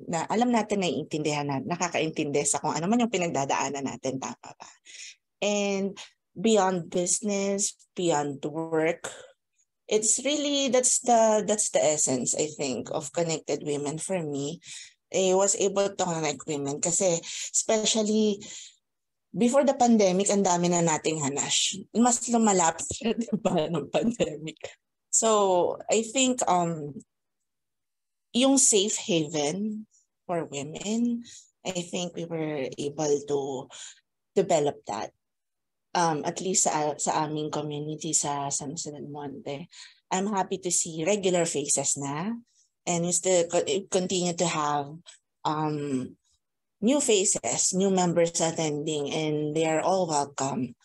na alam natin na iintindihan natin, nakakaintindi sa kung ano man yung pinagdadaanan natin, tama ba? And beyond business, beyond work, it's really that's the essence, I think, of Connected Women for me. I was able to connect women kasi especially before the pandemic, ang dami na nating hanash. Mas lumalapit siya, diba, ng pandemic. So, I think yung safe haven for women I think we were able to develop that. At least sa aming community sa San Jose del Monte. I'm happy to see regular faces na, and we still continue to have new faces, new members attending, and they are all welcome.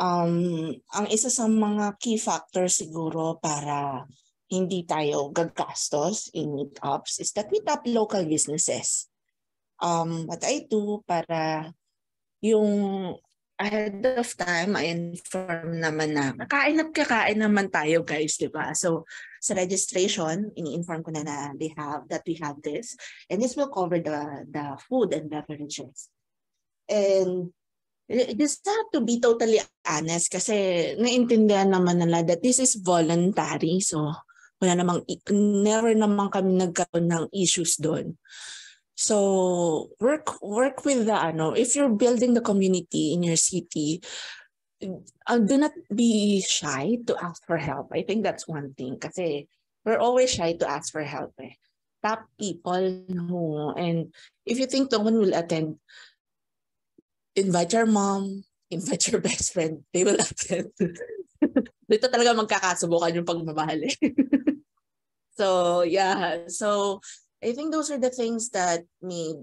Ang isa sa mga key factors siguro para hindi tayo gagastos in meetups is that we tap local businesses. What I do para yung ahead of time, I inform naman na kakain naman tayo, guys, di ba? So sa registration, ini-inform ko na we have this, and this will cover the food and beverages. And you just have to be totally honest kasi naintindihan naman nila that this is voluntary. So never naman kami nagkaroon ng issues doon. So work with if you're building the community in your city, do not be shy to ask for help. I think that's one thing kasi we're always shy to ask for help. Tap people who, and if you think no one will attend, invite your mom, invite your best friend, they will attend. Dito talaga magkakasubukan yung pagmamahal. So yeah, so I think those are the things that made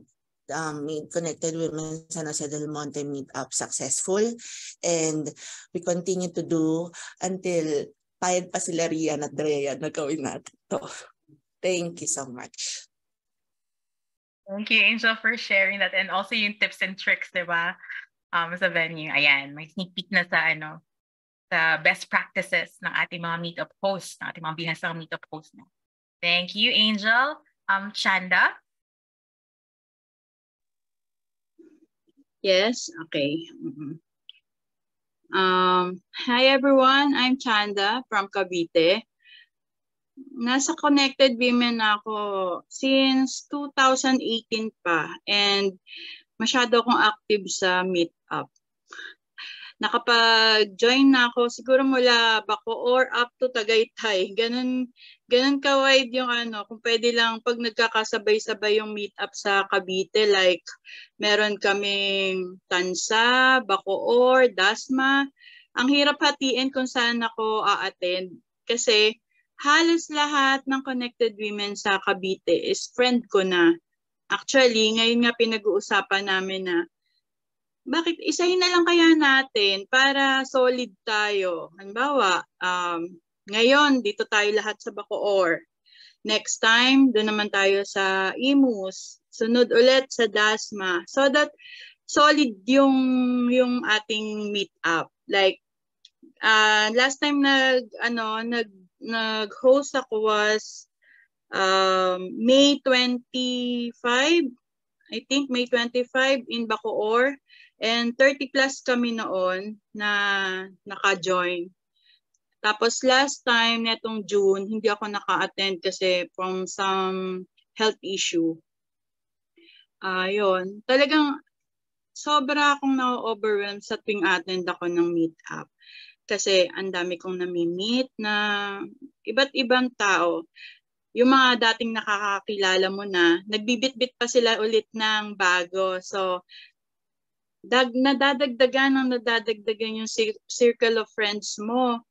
Connected Women San Jose del Monte Meetup successful, and we continue to do until payag pa sila Rian at Drea na gawin natin to. Thank you so much. Thank you, Angel, for sharing that, and also yung tips and tricks, diba? Sa venue. Ayan, may sneak peek na sa sa best practices ng ating mga meetup hosts, ng ating mga bihasang meetup hosts na. Thank you, Angel. Chanda? Yes, okay. Hi everyone, I'm Chanda from Cavite. Nasa Connected Women ako since 2018 pa, and masyado akong active sa Meetup. Nakapag-join na ako siguro mula Bacoor up to Tagaytay. Ganun ka-wide yung kung pwede lang pag nagkakasabay-sabay yung Meetup sa Cavite, like meron kaming Tansa, Bacoor, Dasma. Ang hirap hatiin kung saan ako a-attend kasi halos lahat ng Connected Women sa Cavite is friend ko na. Actually, ngayon nga pinag-uusapan namin na bakit isahin na lang kaya natin para solid tayo. Halimbawa, ngayon dito tayo lahat sa Bacoor. Next time, doon naman tayo sa Imus. Sunod ulit sa Dasma. So that solid yung ating meetup. Like last time nag-host ako was May 25, I think May 25 in Bacoor, and 30 plus kami noon na naka-join. Tapos last time netong June, hindi ako naka-attend kasi from some health issue. Yun. Talagang sobra akong na-overwhelm sa tuwing attend ako ng meetup. Kasi ang dami kong nami-meet na iba't ibang tao. Yung mga dating nakakakilala mo na, nagbibit-bit pa sila ulit ng bago. So, nadadagdagan yung circle of friends mo.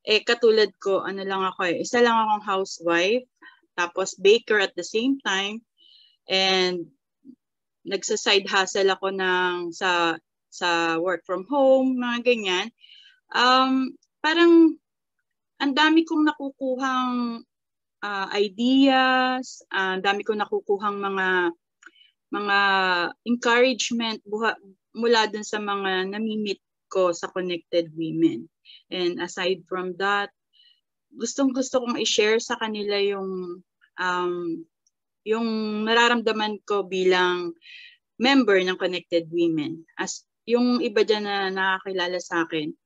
Katulad ko, lang ako isa lang akong housewife, tapos baker at the same time, and nagsa-side hustle ako sa work from home, mga ganyan. Parang ang dami kong nakukuhang ideas, ang dami kong nakukuhang mga encouragement mula dun sa mga nami-meet ko sa Connected Women. And aside from that, gustong-gusto kong i-share sa kanila yung nararamdaman ko bilang member ng Connected Women. As yung iba dyan na nakakilala sa akin,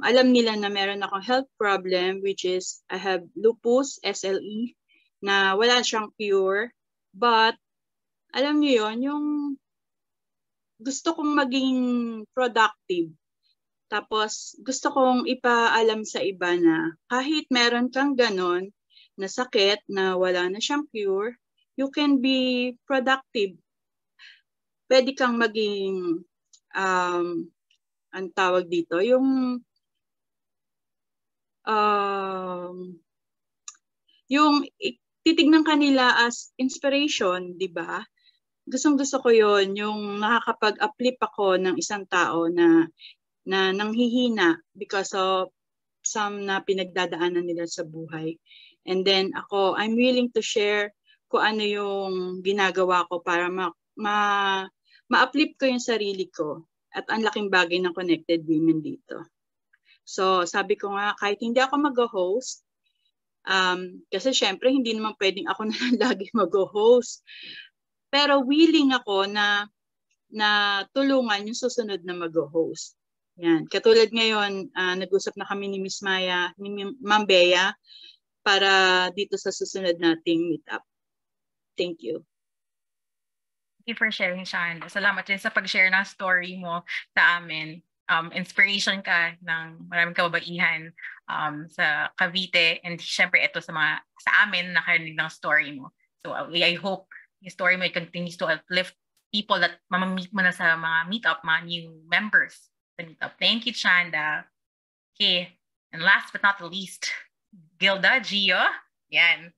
alam nila na meron akong health problem, which is I have lupus, SLE, na wala siyang cure. But alam niyo yun, yung gusto kong maging productive. Tapos gusto kong ipaalam sa iba na kahit meron kang ganon na sakit na wala na siyang cure, you can be productive. pwede kang maging, ang tawag dito, yung titignan kanila as inspiration, di ba? Gustong-gusto ko yon, yung nakakapag-uplift ako ng isang tao na nanghihina because of some na pinagdadaanan nila sa buhay. And then ako, I'm willing to share kung ano yung ginagawa ko para ma-uplift ko yung sarili ko. At ang laking bagay ng Connected Women dito. So sabi ko nga, kahit hindi ako mag-host, kasi syempre hindi naman pwedeng ako na lang lagi mag-host. Pero willing ako na tulungan yung susunod na mag-host. Yan. Katulad ngayon, nag-usap na kami ni Miss Maya, ni Ma'am Bea, para dito sa susunod nating meetup. Thank you. Thank you for sharing, Shanda. Salamat din sa pag-share ng story mo sa amin. Inspiration ka ng maraming kababaihan sa Cavite, and syempre ito sa amin nakarinig ng story mo. So I hope yung story mo continues to uplift people that mamamit mo na sa mga meetup, mga new members sa meetup. Thank you, Shanda. Okay, and last but not the least, Gilda, Gio, yan.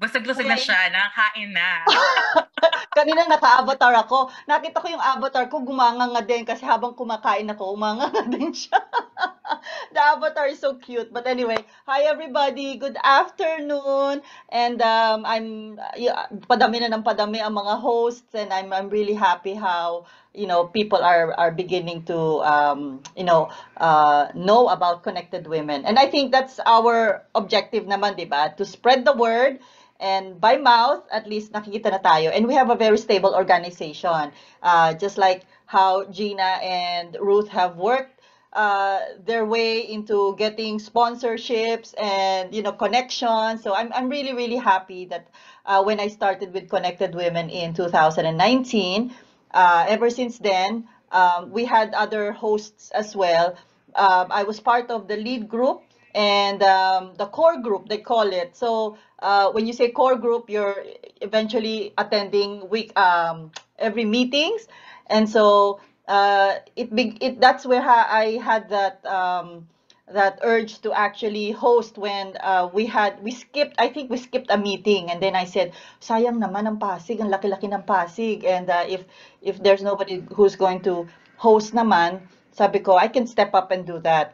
Busog-busog na siya, nakakain na. Kanina naka-avatar ako. Nakita ko yung avatar ko, gumanganga din kasi habang kumakain ako, umanganga din siya. The avatar is so cute. But anyway, hi everybody. Good afternoon. And padami na ng padami ang mga hosts, and I'm really happy how people are beginning to know about Connected Women. And I think that's our objective naman, 'di ba? To spread the word. And by mouth, at least nakikita na tayo. And we have a very stable organization. Just like how Gina and Ruth have worked their way into getting sponsorships and connections. So I'm really, really happy that when I started with Connected Women in 2019, ever since then, we had other hosts as well. I was part of the lead group and the core group, they call it. So when you say core group, you're eventually attending every meetings, and so that's where I had that urge to actually host when I think we skipped a meeting, and then I said, sayang naman ang Pasig, ang laki-laki ng Pasig, and if there's nobody who's going to host naman, sabi ko I can step up and do that.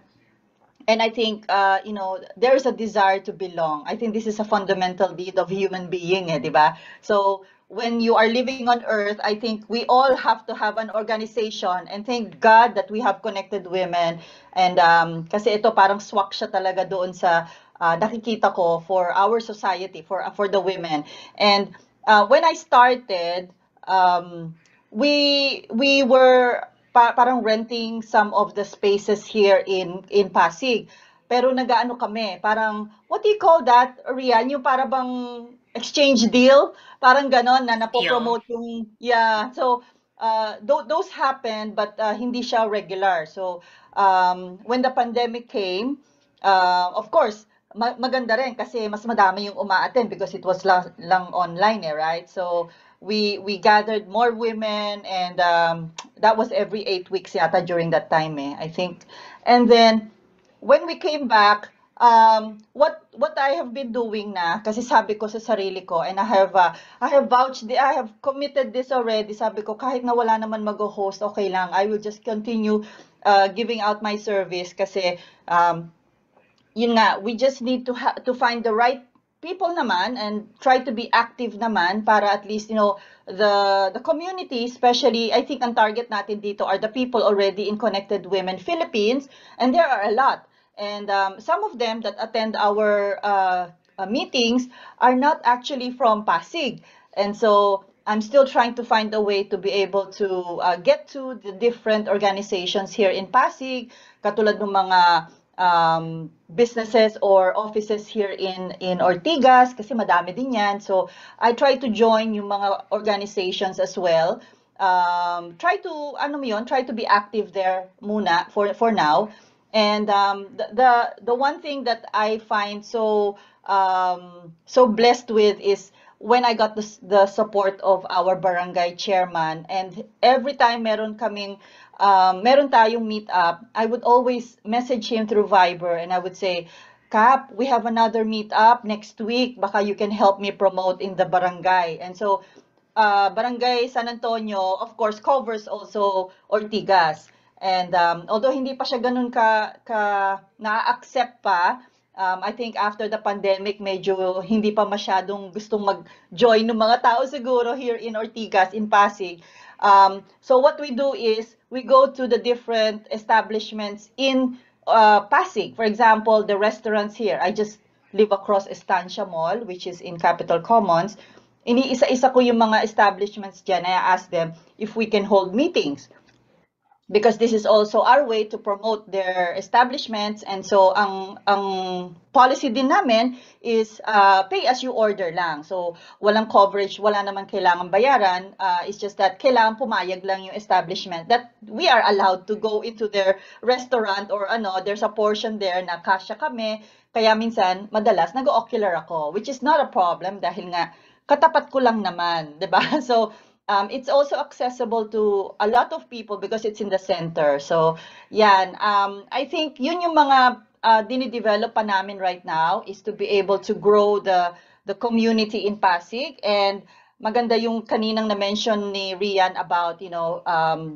And I think, there is a desire to belong. I think this is a fundamental need of human being, di ba? So when you are living on earth, I think we all have to have an organization, and thank God that we have Connected Women. And kasi ito parang swak siya talaga doon sa nakikita ko for our society, for the women. And when I started, we were parang renting some of the spaces here in Pasig. Pero nagaano kami, parang, what do you call that, Rian? Yung para bang exchange deal? Parang ganon na napopromote yung, yeah. So, those happened, but hindi siya regular. So, when the pandemic came, of course, maganda rin kasi mas madami yung uma-attend because it was lang online, right? So, we gathered more women, and that was every 8 weeks yata during that time, I think. And then when we came back, what I have been doing na, kasi sabi ko sa sarili ko, and I have committed this already. Sabi ko kahit na wala naman mag-host, okay lang, I will just continue giving out my service kasi yun nga, we just need to find the right people naman and try to be active naman para at least, the community, especially, I think ang target natin dito are the people already in Connected Women Philippines, and there are a lot. And some of them that attend our meetings are not actually from Pasig. And so I'm still trying to find a way to be able to get to the different organizations here in Pasig, katulad ng mga businesses or offices here in Ortigas kasi madami din yan. So I try to join yung mga organizations as well. Try to be active there muna for now. And the one thing that I find so blessed with is when I got the support of our barangay chairman, and every time meron tayong meet up, I would always message him through Viber, and I would say, Kap, we have another meet up next week. Baka you can help me promote in the barangay. And so, Barangay San Antonio, of course, covers also Ortigas. And although hindi pa siya ganun ka na-accept pa, I think after the pandemic, medyo hindi pa masyadong gustong mag-join ng mga tao siguro here in Ortigas, in Pasig. So what we do is, we go to the different establishments in Pasig. For example, the restaurants here. I just live across Estancia Mall, which is in Capitol Commons. Iniisa-isa ko yung mga establishments dyan. I ask them if we can hold meetings, because this is also our way to promote their establishments. And so ang policy din namin is pay as you order lang. So walang coverage, wala naman kailangan bayaran. It's just that kailangan pumayag lang yung establishment that we are allowed to go into their restaurant, or there's a portion there na kasya kami. Kaya minsan, madalas nag-ocular ako, which is not a problem dahil nga katapat ko lang naman, 'di ba? So it's also accessible to a lot of people because it's in the center. So, yan. I think yun yung mga dinidevelop pa namin right now, is to be able to grow the community in Pasig. And maganda yung kaninang na-mention ni Rian about,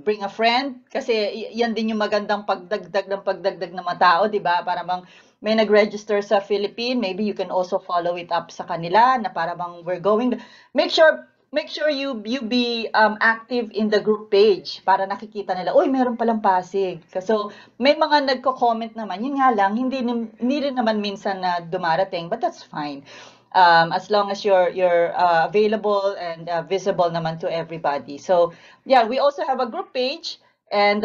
bring a friend. Kasi yan din yung magandang pagdagdag ng mga tao, di ba? Para bang may nag-register sa Philippine, maybe you can also follow it up sa kanila na para bang we're going. Make sure you be active in the group page para nakikita nila, uy, meron palang Pasig. So, may mga nagko-comment naman, yun nga lang, hindi rin naman minsan na dumarating, but that's fine. As long as you're available and visible naman to everybody. So, yeah, we also have a group page, and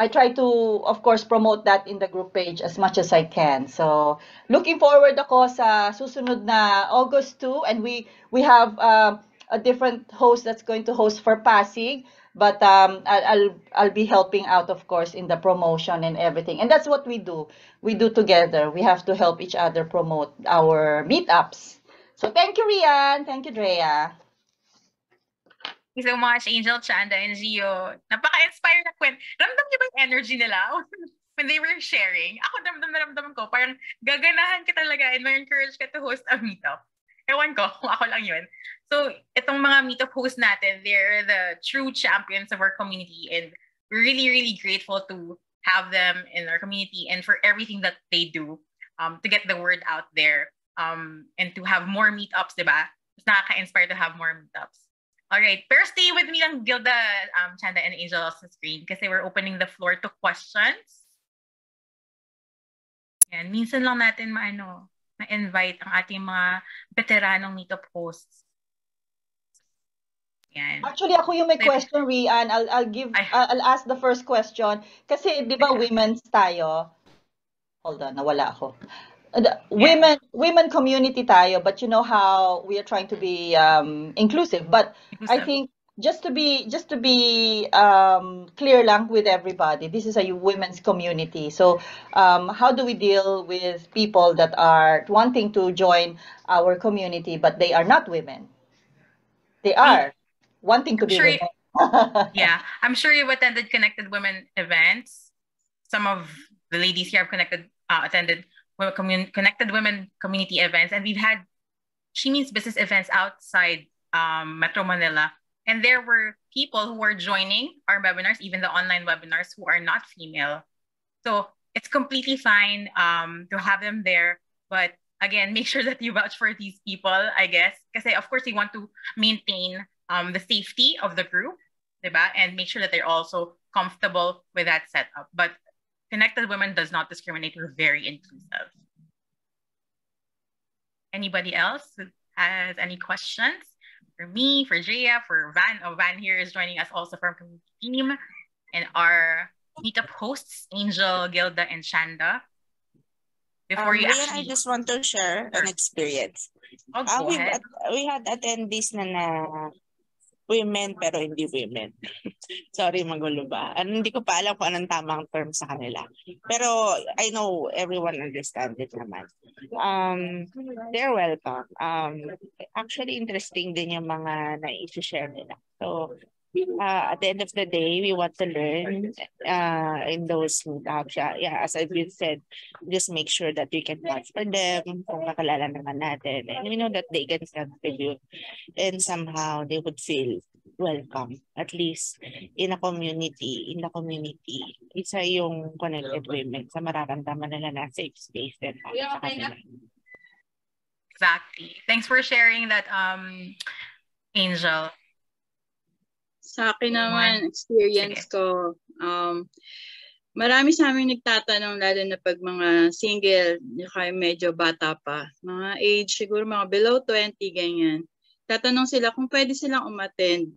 I try to, of course, promote that in the group page as much as I can. So, looking forward ako sa susunod na August 2, and we have a different host that's going to host for Pasig, but I'll be helping out, of course, in the promotion and everything. And that's what we do. We do together. We have to help each other promote our meetups. So, thank you, Rian. Thank you, Drea. Thank you so much, Angel, Chanda, and Gio. Napaka-inspire na kwento. Ramdam niyo ba yung energy nila when they were sharing? Ako, ramdam ko, parang gaganahan ka talaga and ma-encourage ka to host a meetup. Ewan ko kung ako lang yun. So, itong mga meetup hosts natin, they're the true champions of our community, and we're really, really grateful to have them in our community and for everything that they do to get the word out there and to have more meetups, diba? It's nakaka-inspire to have more meetups. All right, pero stay with me lang, Gilda, Chanda, and Angel on the screen kasi we're opening the floor to questions. Yan, minsan lang natin ma-invite ang ating mga veteranong meetup hosts. Yan. Actually, ako yung may question, Rian. I'll ask the first question. Kasi, di ba, women's tayo? Hold on, nawala ako. Women community tayo, but you know how we are trying to be inclusive. But I think just to be clear lang with everybody, this is a women's community. So how do we deal with people that are wanting to join our community, but they are not women? They are wanting to be women. Yeah, I'm sure you've attended Connected Women events. Some of the ladies here have attended Connected Women community events, and we've had She Means Business events outside Metro Manila, and there were people who were joining our webinars, even the online webinars, who are not female. So it's completely fine to have them there, but again, make sure that you vouch for these people, I guess, because of course we want to maintain the safety of the group, diba? And make sure that they're also comfortable with that setup. But Connected Women does not discriminate. We're very inclusive. Anybody else who has any questions for me, for Jaya, for Van? Oh, Van here is joining us also from the team, and our meetup hosts, Angel, Gilda, and Shanda. Before you I just want to share an experience. Oh, go ahead. We had attendees na women pero hindi women. Sorry, magulo ba? Hindi ko pa alam kung anong tamang term sa kanila. Pero I know everyone understands it naman. They're welcome. Actually, interesting din yung mga na-share nila. So, at the end of the day, we want to learn in those meetups. Yeah, as I've said, just make sure that we can watch for them kung kakalala naman natin. And we know that they can contribute and somehow they would feel welcome, at least in the community, isa yung connected women sa mararamdaman nila na safe space din sa kanila. Exactly. Thanks for sharing that, Angel. Sa akin naman, experience ko, marami sa amin nagtatanong, lalo na pag mga single, kaya medyo bata pa, mga age siguro mga below 20, ganyan. Tatanong sila kung pwede silang umattend.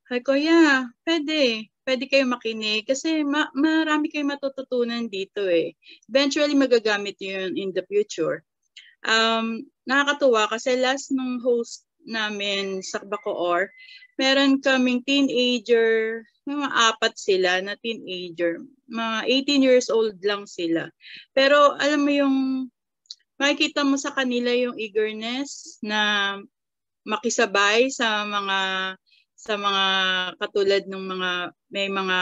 Sabi ko, yeah, pwede. Pwede kayo makinig kasi marami kayong matututunan dito eh. Eventually, magagamit yun in the future. Nakakatuwa kasi last nung host namin sa Bacoor, meron kaming teenager, mga 4 sila na teenager. Mga 18 years old lang sila. Pero alam mo yung, makikita mo sa kanila yung eagerness na makisabay sa mga katulad ng mga may mga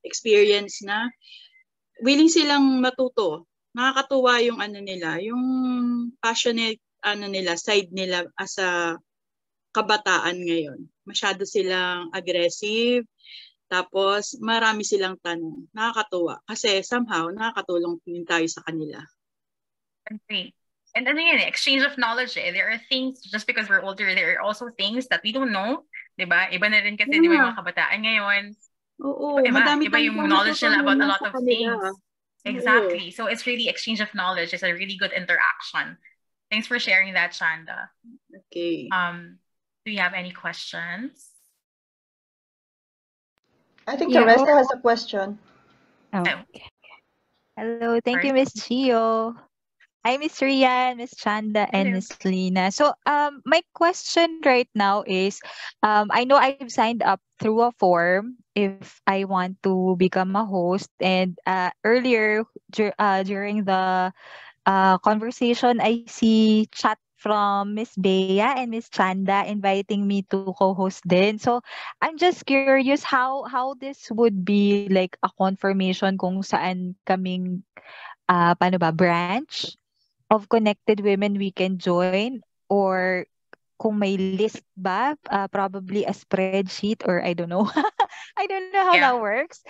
experience na willing silang matuto. Nakakatuwa yung nila, yung passionate side nila as a kabataan ngayon. Masyado silang aggressive, tapos marami silang tanong. Nakakatuwa kasi somehow nakakatulong din tayo sa kanila. Agree. And exchange of knowledge. There are things, just because we're older, there are also things that we don't know. Diba? Iba na rin kasi diba, yung mga kabataan ngayon. Oo, madami iba yung knowledge nila about a lot of things. Exactly. Oo. So it's really exchange of knowledge. It's a really good interaction. Thanks for sharing that, Shanda. Okay. Do you have any questions? I think Teresa has a question. Okay. Hello, thank you, Miss Gio. Hi, Miss Rian, Miss Chanda, and Miss Lina. So, my question right now is, I know I've signed up through a form if I want to become a host, and earlier during the conversation, I see chat from Miss Bea and Miss Chanda inviting me to co-host din. So, I'm just curious how this would be like a confirmation kung saan kaming branch of connected women we can join, or kung may list ba, probably a spreadsheet, or I don't know. I don't know how that works.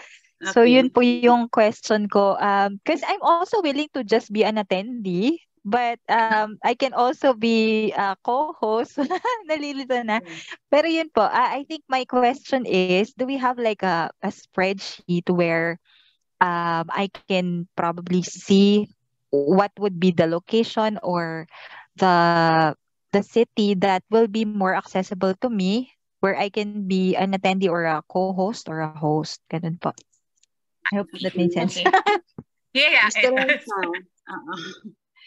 So yun po yung question ko. Because I'm also willing to just be an attendee, but I can also be a co-host. Nalilito na. Pero yun po, I think my question is, do we have like a spreadsheet where I can probably see what would be the location or the city that will be more accessible to me, where I can be an attendee or a co-host or a host. Ganun po. I hope that made sense. Okay. Yeah.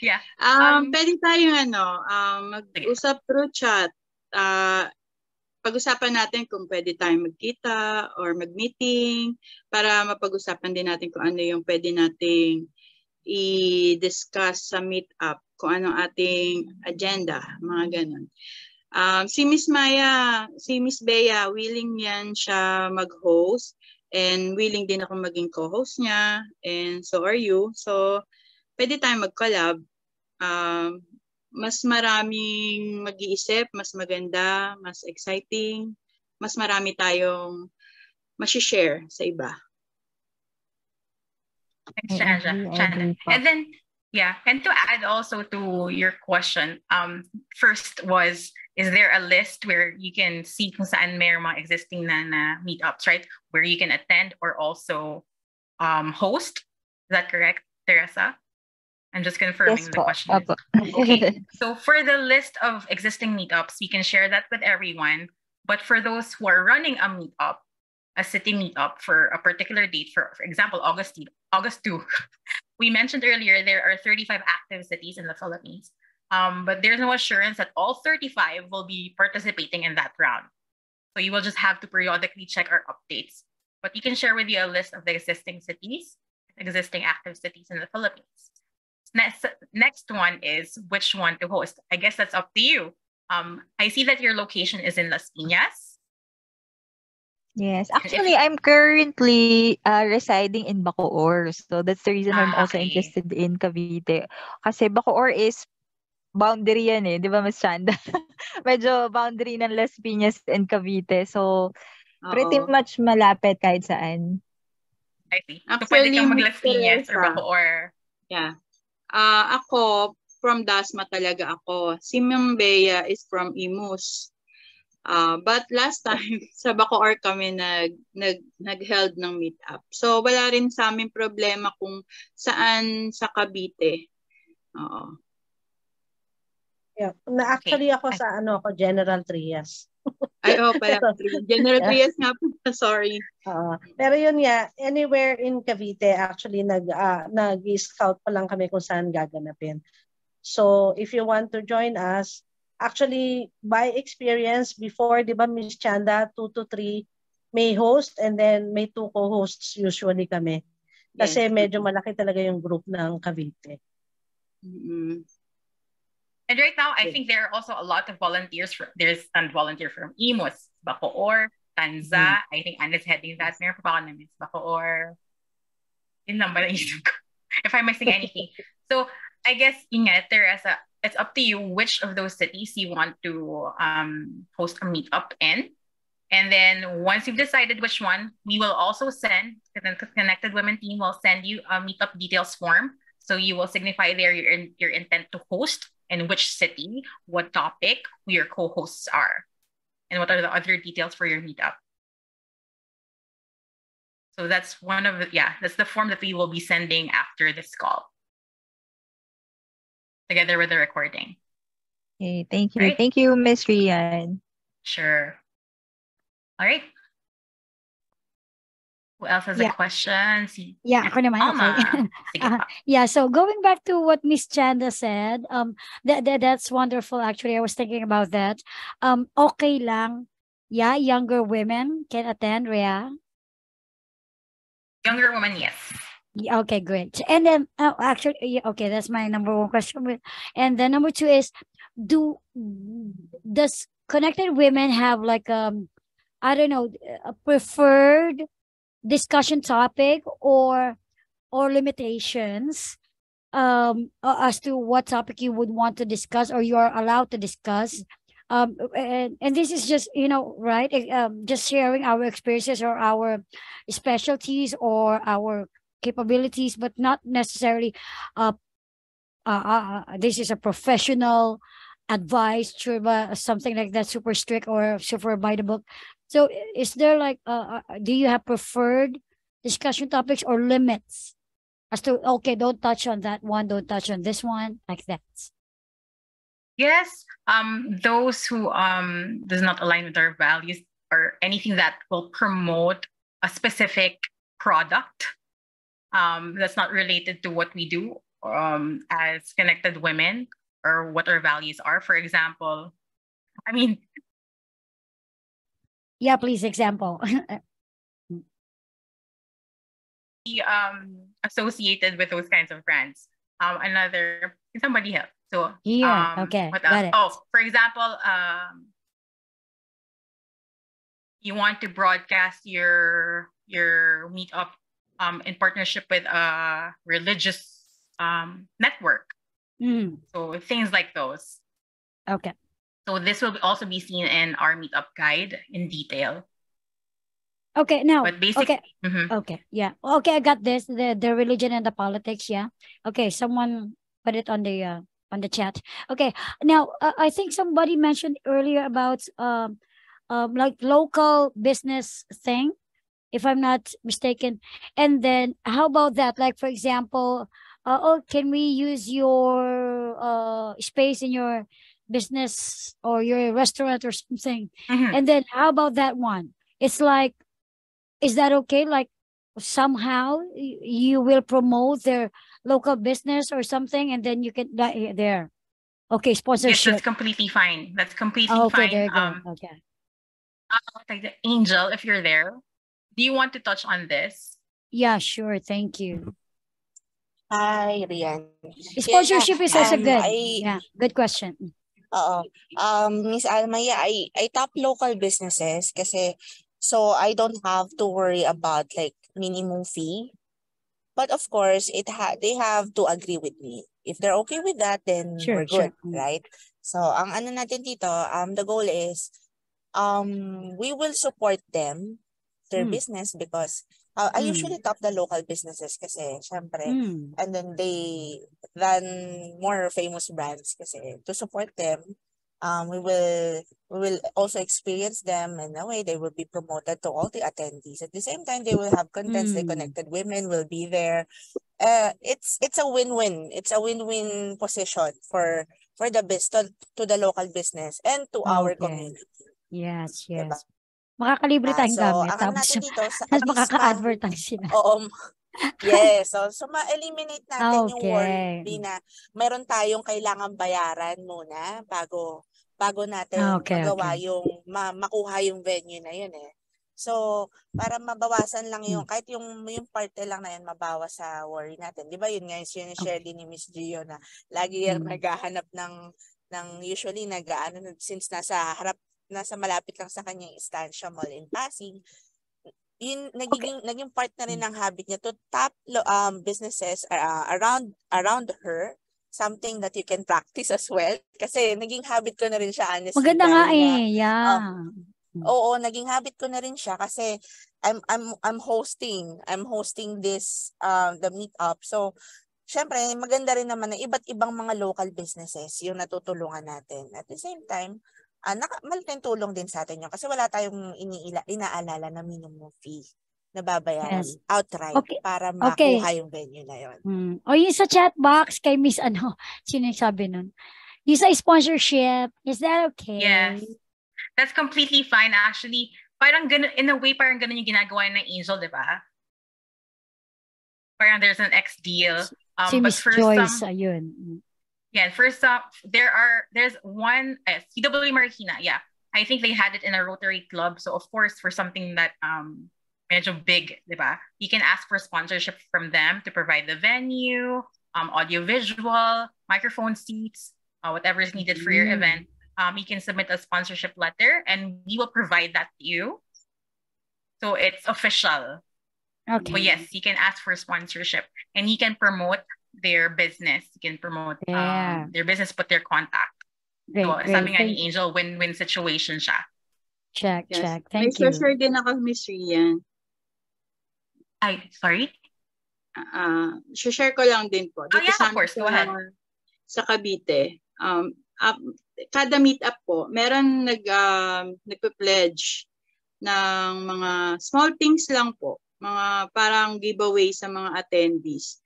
Yeah. Pwede tayong mag-usap through chat. Pag-usapan natin kung pwede tayong magkita or mag-meeting para mapag-usapan din natin kung ano yung pwede nating i-discuss sa meetup, kung anong ating agenda, mga ganun. Si Miss Bea, willing yan siya mag-host and willing din ako maging co-host niya, and so are you. So, pwede tayong mag-collab. Mas maraming mag-iisip, mas maganda, mas exciting, mas marami tayong ma-share sa iba. Thanks, Chanda. And then, and to add also to your question, first was, is there a list where you can see kung saan may mga existing na meetups, right? Where you can attend or also host? Is that correct, Teresa? I'm just confirming the question. Okay. So for the list of existing meetups, we can share that with everyone. But for those who are running a meetup, a city meetup for a particular date, for example, August 2, we mentioned earlier there are 35 active cities in the Philippines. But there's no assurance that all 35 will be participating in that round. So you will just have to periodically check our updates. But you can share with you a list of the existing active cities in the Philippines. Next one is which one to host. I guess that's up to you. I see that your location is in Las Piñas. Yes, actually, I'm currently residing in Bacoor. So that's the reason I'm also Okay. interested in Cavite. Kasi Bacoor is boundary yan eh, di ba, Miss Chanda? Medyo boundary ng Las Piñas and Cavite. So, pretty Oo. much malapit kahit saan. I see. So, pwede Actually, kang Miss mag-Las Piñas or Teresa. Bacoor. Yeah. Ako, from Dasma talaga ako. Si Ma'am Bea is from Imus. But last time, sa Bacoor kami nag-held ng meetup. So, wala rin sa amin problema kung saan sa Cavite. Oo. Yeah. Actually, ako sa General Trias. Ay, pala. General Trias nga po. Sorry. Pero yun nga, anywhere in Cavite, actually, nag-scout pa lang kami kung saan gaganapin. So, if you want to join us, actually, by experience, before, di ba, Miss Chanda, 2 to 3 may host and then may 2 co-hosts usually kami. Kasi medyo malaki talaga yung group ng Cavite. Mm-hmm. And right now, I think there are also a lot of volunteers. There's a volunteer from Imus, Bacoor, Tanza. I think Anna's heading that. Meron pa ako na Miss Bacoor. Yun lang ba naisip ko? If I'm missing anything. So, I guess, Teresa, it's up to you which of those cities you want to host a meetup in. And then once you've decided which one, we will also send, the Connected Women team will send you a meetup details form. So you will signify there your intent to host and which city, what topic, who your co-hosts are, and what are the other details for your meetup. So that's that's the form that we will be sending after this call, together with the recording. Okay, thank you. Right? Thank you, Miss Rian. Sure. All right. Who else has a question? Yeah, ako naman. Okay. So going back to what Miss Chanda said, that's wonderful. Actually, I was thinking about that. Okay lang. Yeah, younger women can attend, Rhea. Younger women, yes. Okay, great. And then actually, okay, that's my number one question. And then number 2 is, does Connected Women have like I don't know, a preferred discussion topic or limitations as to what topic you would want to discuss or you are allowed to discuss, and this is just right, just sharing our experiences or our specialties or our capabilities, but not necessarily this is a professional advice, something like that, super strict or super by the book. So is there like do you have preferred discussion topics or limits as to, okay, don't touch on that one, don't touch on this one, like that? Yes, those who does not align with our values or anything that will promote a specific product that's not related to what we do as Connected Women or what our values are. For example, yeah, please, example. Associated with those kinds of brands. Somebody help. So okay, what got else? it. Oh, for example, you want to broadcast your meetup in partnership with a religious network. So things like those. Okay. So this will also be seen in our meetup guide in detail. Okay, now, but basically, okay, yeah, okay, I got this. The religion and the politics, yeah. Okay, someone put it on the chat. Okay, now I think somebody mentioned earlier about like local business thing, if I'm not mistaken. And then how about that? Like, for example, can we use your space in your business or your restaurant or something? And then how about that one? It's like, is that okay? Like somehow you will promote their local business or something, and then you can there. Okay, sponsorship. Yes, that's completely fine. That's completely okay, fine. there you go. Okay. Angel, if you're there, do you want to touch on this? Yeah, sure. Thank you. Hi, Rian. Sponsorship is also good. I Yeah, good question. Oo. Miss Alma, yeah, I top local businesses kasi so I don't have to worry about like minimum fee. But of course, they have to agree with me. If they're okay with that, then Sure, we're good, sure. right? So ang ano natin dito, the goal is we will support them, their business, because I usually top the local businesses kasi syempre, and then than more famous brands kasi to support them, we will also experience them in a way they will be promoted to all the attendees. At the same time, they will have contents, they connected women will be there. It's a win-win. It's a win-win position for the to the local business and to our Okay. community. Yes, Diba? yes. Makakalibre tayong So, gamit. ang ano Tapos, natin dito, sa tapos at least makaka-advertise sila. oo, yes. So ma-eliminate natin yung worry Okay. na meron tayong kailangan bayaran muna bago natin Okay, magawa okay. yung makuha yung venue na yun eh. So, para mabawasan lang yung, kahit yung parte lang na yun, mabawas sa worry natin. Di ba yun nga, yung share din ni Miss Gio na lagi yung naghahanap ng usually since nasa malapit lang sa kanyang estancia mall in Pasig, yun naging part na rin ng habit niya to tap businesses around her, something that you can practice as well kasi naging habit ko na rin siya honestly. Maganda nga dahil nga, yeah. oo, naging habit ko na rin siya kasi I'm hosting this the meetup. So syempre maganda rin naman na iba't ibang mga local businesses yung natutulungan natin. At the same time, malaking tulong din sa atin yun kasi wala tayong inaalala na minimum fee na babayaran outright para makuha yung venue na yun. O yung sa chat box kay Miss sino yung sabi nun? Yung sa sponsorship, is that okay? Yes. That's completely fine actually. Parang ganun, in a way, parang ganun yung ginagawa ng Angel, di ba? Parang there's an X deal. Si Miss Joyce, ayun. Yeah, first there's one CW Marikina, yeah. I think they had it in a Rotary Club. So of course, for something that medyo big, di ba? You can ask for sponsorship from them to provide the venue, audio visual, microphone seats, whatever is needed for your event. You can submit a sponsorship letter and we will provide that to you. So it's official. Okay. So yes, you can ask for sponsorship and you can promote their business. You can promote their business, put their contact. Great, so great. sabi nga ni Angel, win-win situation siya. Check. Thank May you. share din ako, Miss Rian. Ay, sorry? Share ko lang din po. Dito of course. Go ahead. Sa Cavite. Kada meetup po, meron nagpe-pledge ng mga small things lang po. Mga parang giveaway sa mga attendees.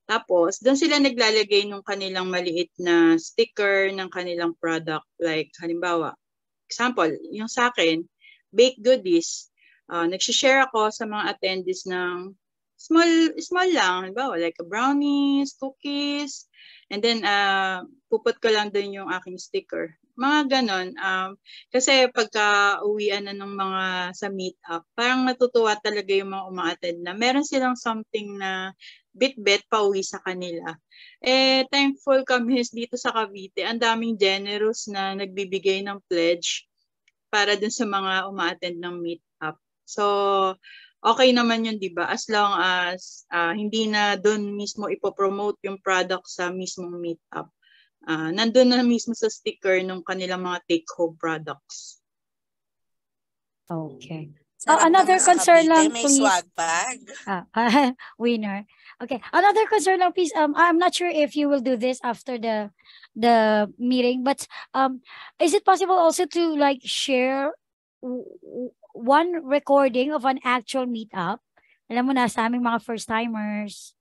Tapos, doon sila naglalagay ng kanilang maliit na sticker ng kanilang product. Like, halimbawa, example, yung sa akin, baked goodies. Nagsishare ako sa mga attendees ng small lang. Halimbawa, like brownies, cookies, and then, puput ko lang doon yung aking sticker. Mga ganon. Kasi pagka uwian na ng mga sa meetup, parang natutuwa talaga yung mga uma-attend na meron silang something na bit-bit pauwi sa kanila. Thankful kami dito sa Cavite. Ang daming generous na nagbibigay ng pledge para dun sa mga uma-attend ng meetup. So, okay naman yun, di ba? As long as hindi na dun mismo ipopromote yung product sa mismong meetup. Nandun na mismo sa sticker ng kanilang mga take-home products. Okay. Another concern lang, may please. swag bag. Winner. Okay. Another concern lang, please. I'm not sure if you will do this after the meeting, but is it possible also to like share one recording of an actual meetup? Alam mo na, sa aming mga first-timers.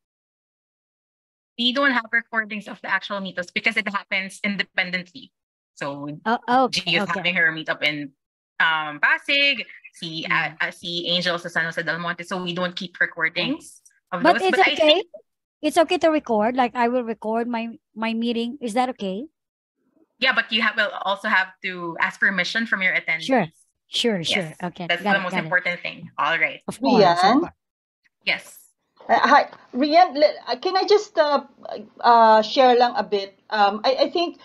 We don't have recordings of the actual meetups because it happens independently. So Gio's having her meetup in Pasig, see Angel sa San Jose del Monte, so we don't keep recordings of but those. It's okay. I think it's okay to record. Like I will record my meeting. Is that okay? Yeah, but you will also have to ask permission from your attendees. Sure. Sure, Yes, sure. Okay, that's got the it, most got it. important thing. All right. Of course, of Rian? course. Yes. Hi, Rian, can I just share lang a bit? I think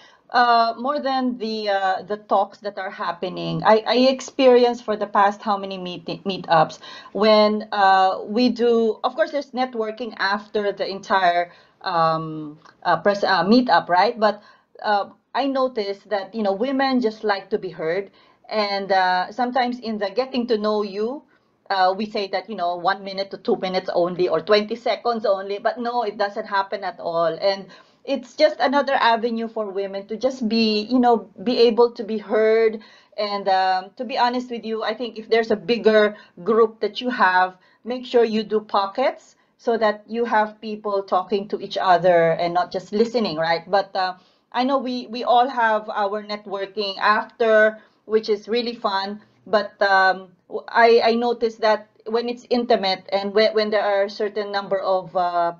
more than the talks that are happening, I experienced for the past how many meetups when we do. Of course, there's networking after the entire meetup, right? But I noticed that women just like to be heard, and sometimes in the getting to know you, we say that 1 minute to 2 minutes only or 20 seconds only, but no, it doesn't happen at all. And it's just another avenue for women to just be able to be heard. And to be honest with you, I think if there's a bigger group that you have, make sure you do pockets so that you have people talking to each other and not just listening, right? But I know we all have our networking after, which is really fun. But I noticed that when it's intimate and when there are a certain number of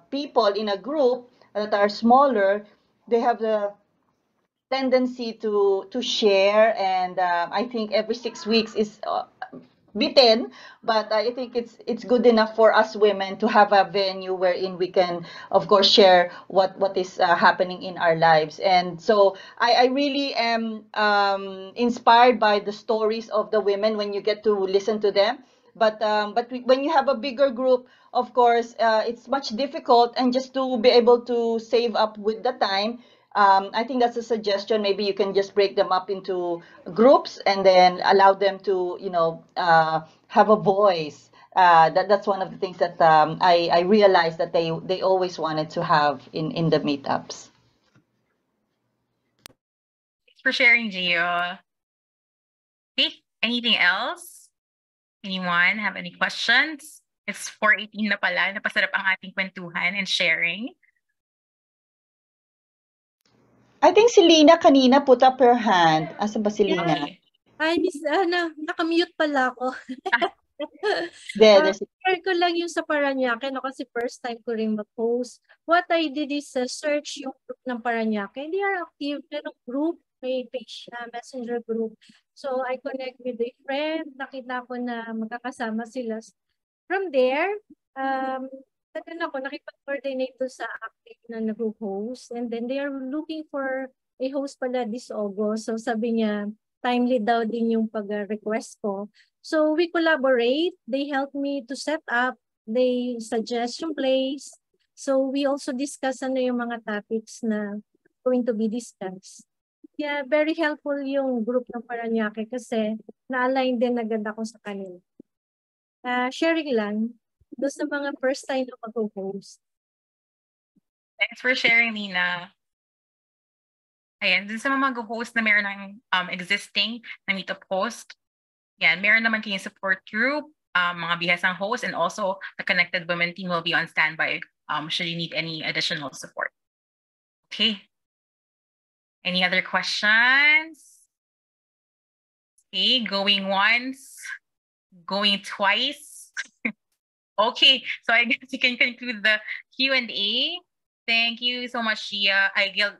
people in a group that are smaller, they have the tendency to share. And I think every 6 weeks is bitten, but I think it's good enough for us women to have a venue wherein we can, of course, share what is happening in our lives. And so I really am inspired by the stories of the women when you get to listen to them. But when you have a bigger group, of course, it's much difficult, and just to be able to save up with the time, I think that's a suggestion. Maybe you can just break them up into groups and then allow them to, have a voice. That's one of the things that I realized that they always wanted to have in the meetups. Thanks for sharing, Gio. Okay, anything else? Anyone have any questions? It's 4:18 na pala. Napasarap ang ating kwentuhan and sharing. I think si Lina kanina put up her hand. Asa ba si Lina? Okay. Ay, Miss Ana, nakamute pala ako. There's Share ko lang yung sa Paranaque, no, kasi first time ko rin mag-post. What I did is search yung group ng Paranaque. They are active, merong group, may page na messenger group. So I connect with a friend, nakita ko na magkakasama sila. From there, nakipag-coordinate to sa active na nag-host. And then they are looking for a host pala this August. So sabi niya, timely daw din yung pag-request ko. So we collaborate. They help me to set up. They suggest yung place. So we also discuss ano yung mga topics na going to be discussed. Yeah, very helpful yung group ng Paranaque kasi na-align din agad ako sa kanila. Sharing lang doon sa mga first time na mag-host. Thanks for sharing, Nina. Ayan, dun sa mga mag-host na meron ng existing na meetup host, yan, meron naman kayong support group, mga bihasang host, and also the Connected Women team will be on standby should you need any additional support. Okay. Any other questions? Okay, going once, going twice. Okay, so I guess you can conclude the Q&A. Thank you so much, Gio, Angel,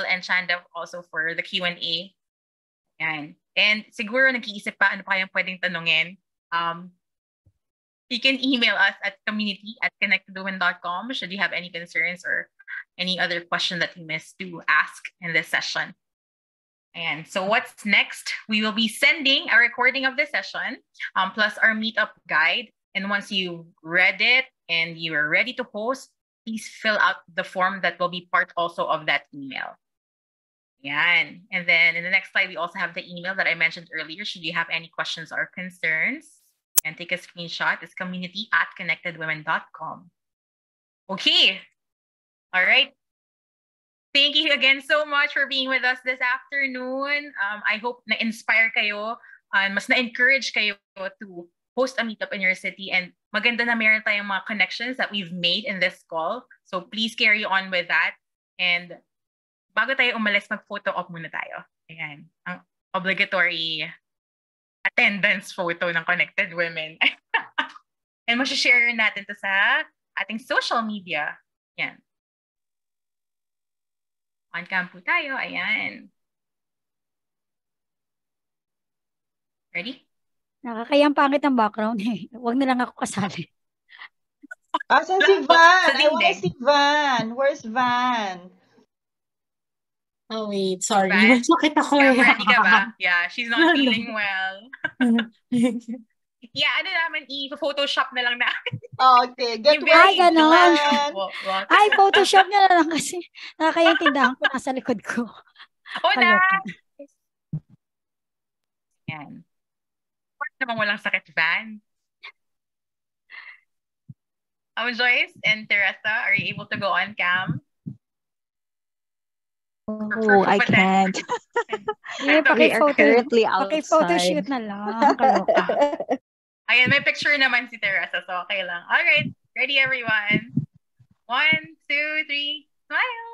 and Chanda also for the Q&A. Yan. And siguro nag-iisip pa ano pa yung pwedeng tanungin. You can email us at community@connectedwomen.com should you have any concerns or any other question that you missed to ask in this session. And so what's next? We will be sending a recording of this session, plus our meetup guide. And once you read it and you are ready to host, please fill out the form that will be part also of that email. Yan. And then in the next slide, we also have the email that I mentioned earlier. Should you have any questions or concerns, and take a screenshot, it's community@connectedwomen.com. Okay. All right. Thank you again so much for being with us this afternoon. I hope na-inspire kayo, mas na-encourage kayo to host a meetup in your city. And maganda na meron tayong mga connections that we've made in this call. So please carry on with that. And bago tayo umalis, mag-photo op muna tayo. Ayan. Ang obligatory attendance photo ng Connected Women. And share natin to sa ating social media. Yan. On cam po tayo. Ayan. Ready? Nakakayang pangit ang background eh. Huwag na lang ako kasali. Asan si Wala po, Van? sa I wanna dingding. see Van. Where's Van? Oh, wait. Sorry. Van? Masakit ako Cam, eh. ready ka ba? Yeah, she's not Ano? feeling well. Yeah, ano naman, i-photoshop na lang namin. Okay, get Yung Ay, ready, very ganon. Van. Walk. Ay, Photoshop niya na lang kasi nakakayang tindahan ko nasa likod ko. Oh, Kaloka. nice! Yan. Bakit namang walang sakit, Van? Joyce and Teresa, are you able to go on cam? Oh, I can't. Yeah, We are currently paki-photoshoot outside. na lang. Kaloka. Ayan, may picture naman si Teresa, so okay lang. Alright, ready everyone? 1, 2, 3, smile!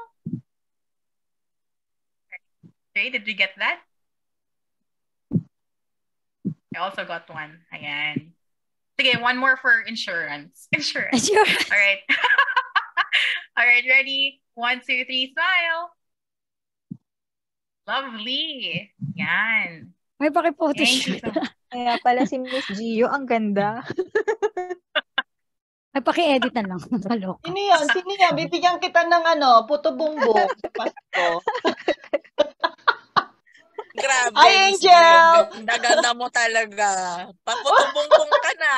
Okay, did we get that? I also got one. Ayan. Sige, one more for insurance. Insurance. Alright. Alright, ready? 1, 2, 3, smile! Lovely. Yan. May Thank you paki-photoshoot. so much. Kaya pala si Miss Gio, ang ganda. May paki-edit na lang. Kaloka. Sino yan? Sino yan? Bibigyan kita ng puto bumbong sa Pasko. Grabe, Hi, Miss Gio. Angel! Ganda-ganda mo talaga. Paputubong-bong ka na.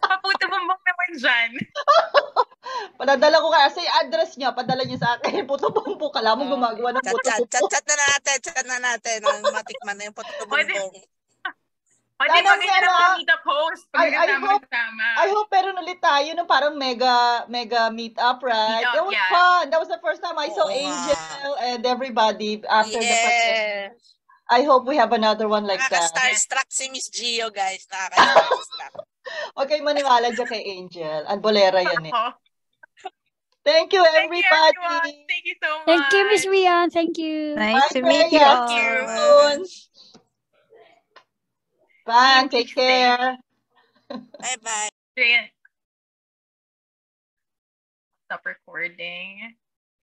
Paputo bumbong naman dyan. Padadala ko kasi address niya, padala niya sa akin. Puto bumbong, kala mo gumagawa ng puto bumbong. Chat na natin. Matikman na yung putubong-bong. O, di ba ganyan ang mga meetup host? Pag nagkasama-sama. I hope meron ulit tayo ng parang mega meetup, right? Meetup, It was yeah. fun. That was the first time I saw Oo Angel nga. and everybody after the pandemic. Yes. I hope we have another one like that. Nakaka-starstruck si Miss Gio, guys. Nakaka-starstruck. Okay, maniwala dyan kay Angel. Albolera yan eh. Thank you, Thank you, everybody. everyone. Thank you so much. Thank you, Miss Rian. Thank you. Nice Bye, to meet you Freya. all. See you soon. Bye. Take care. Bye-bye. Stop recording.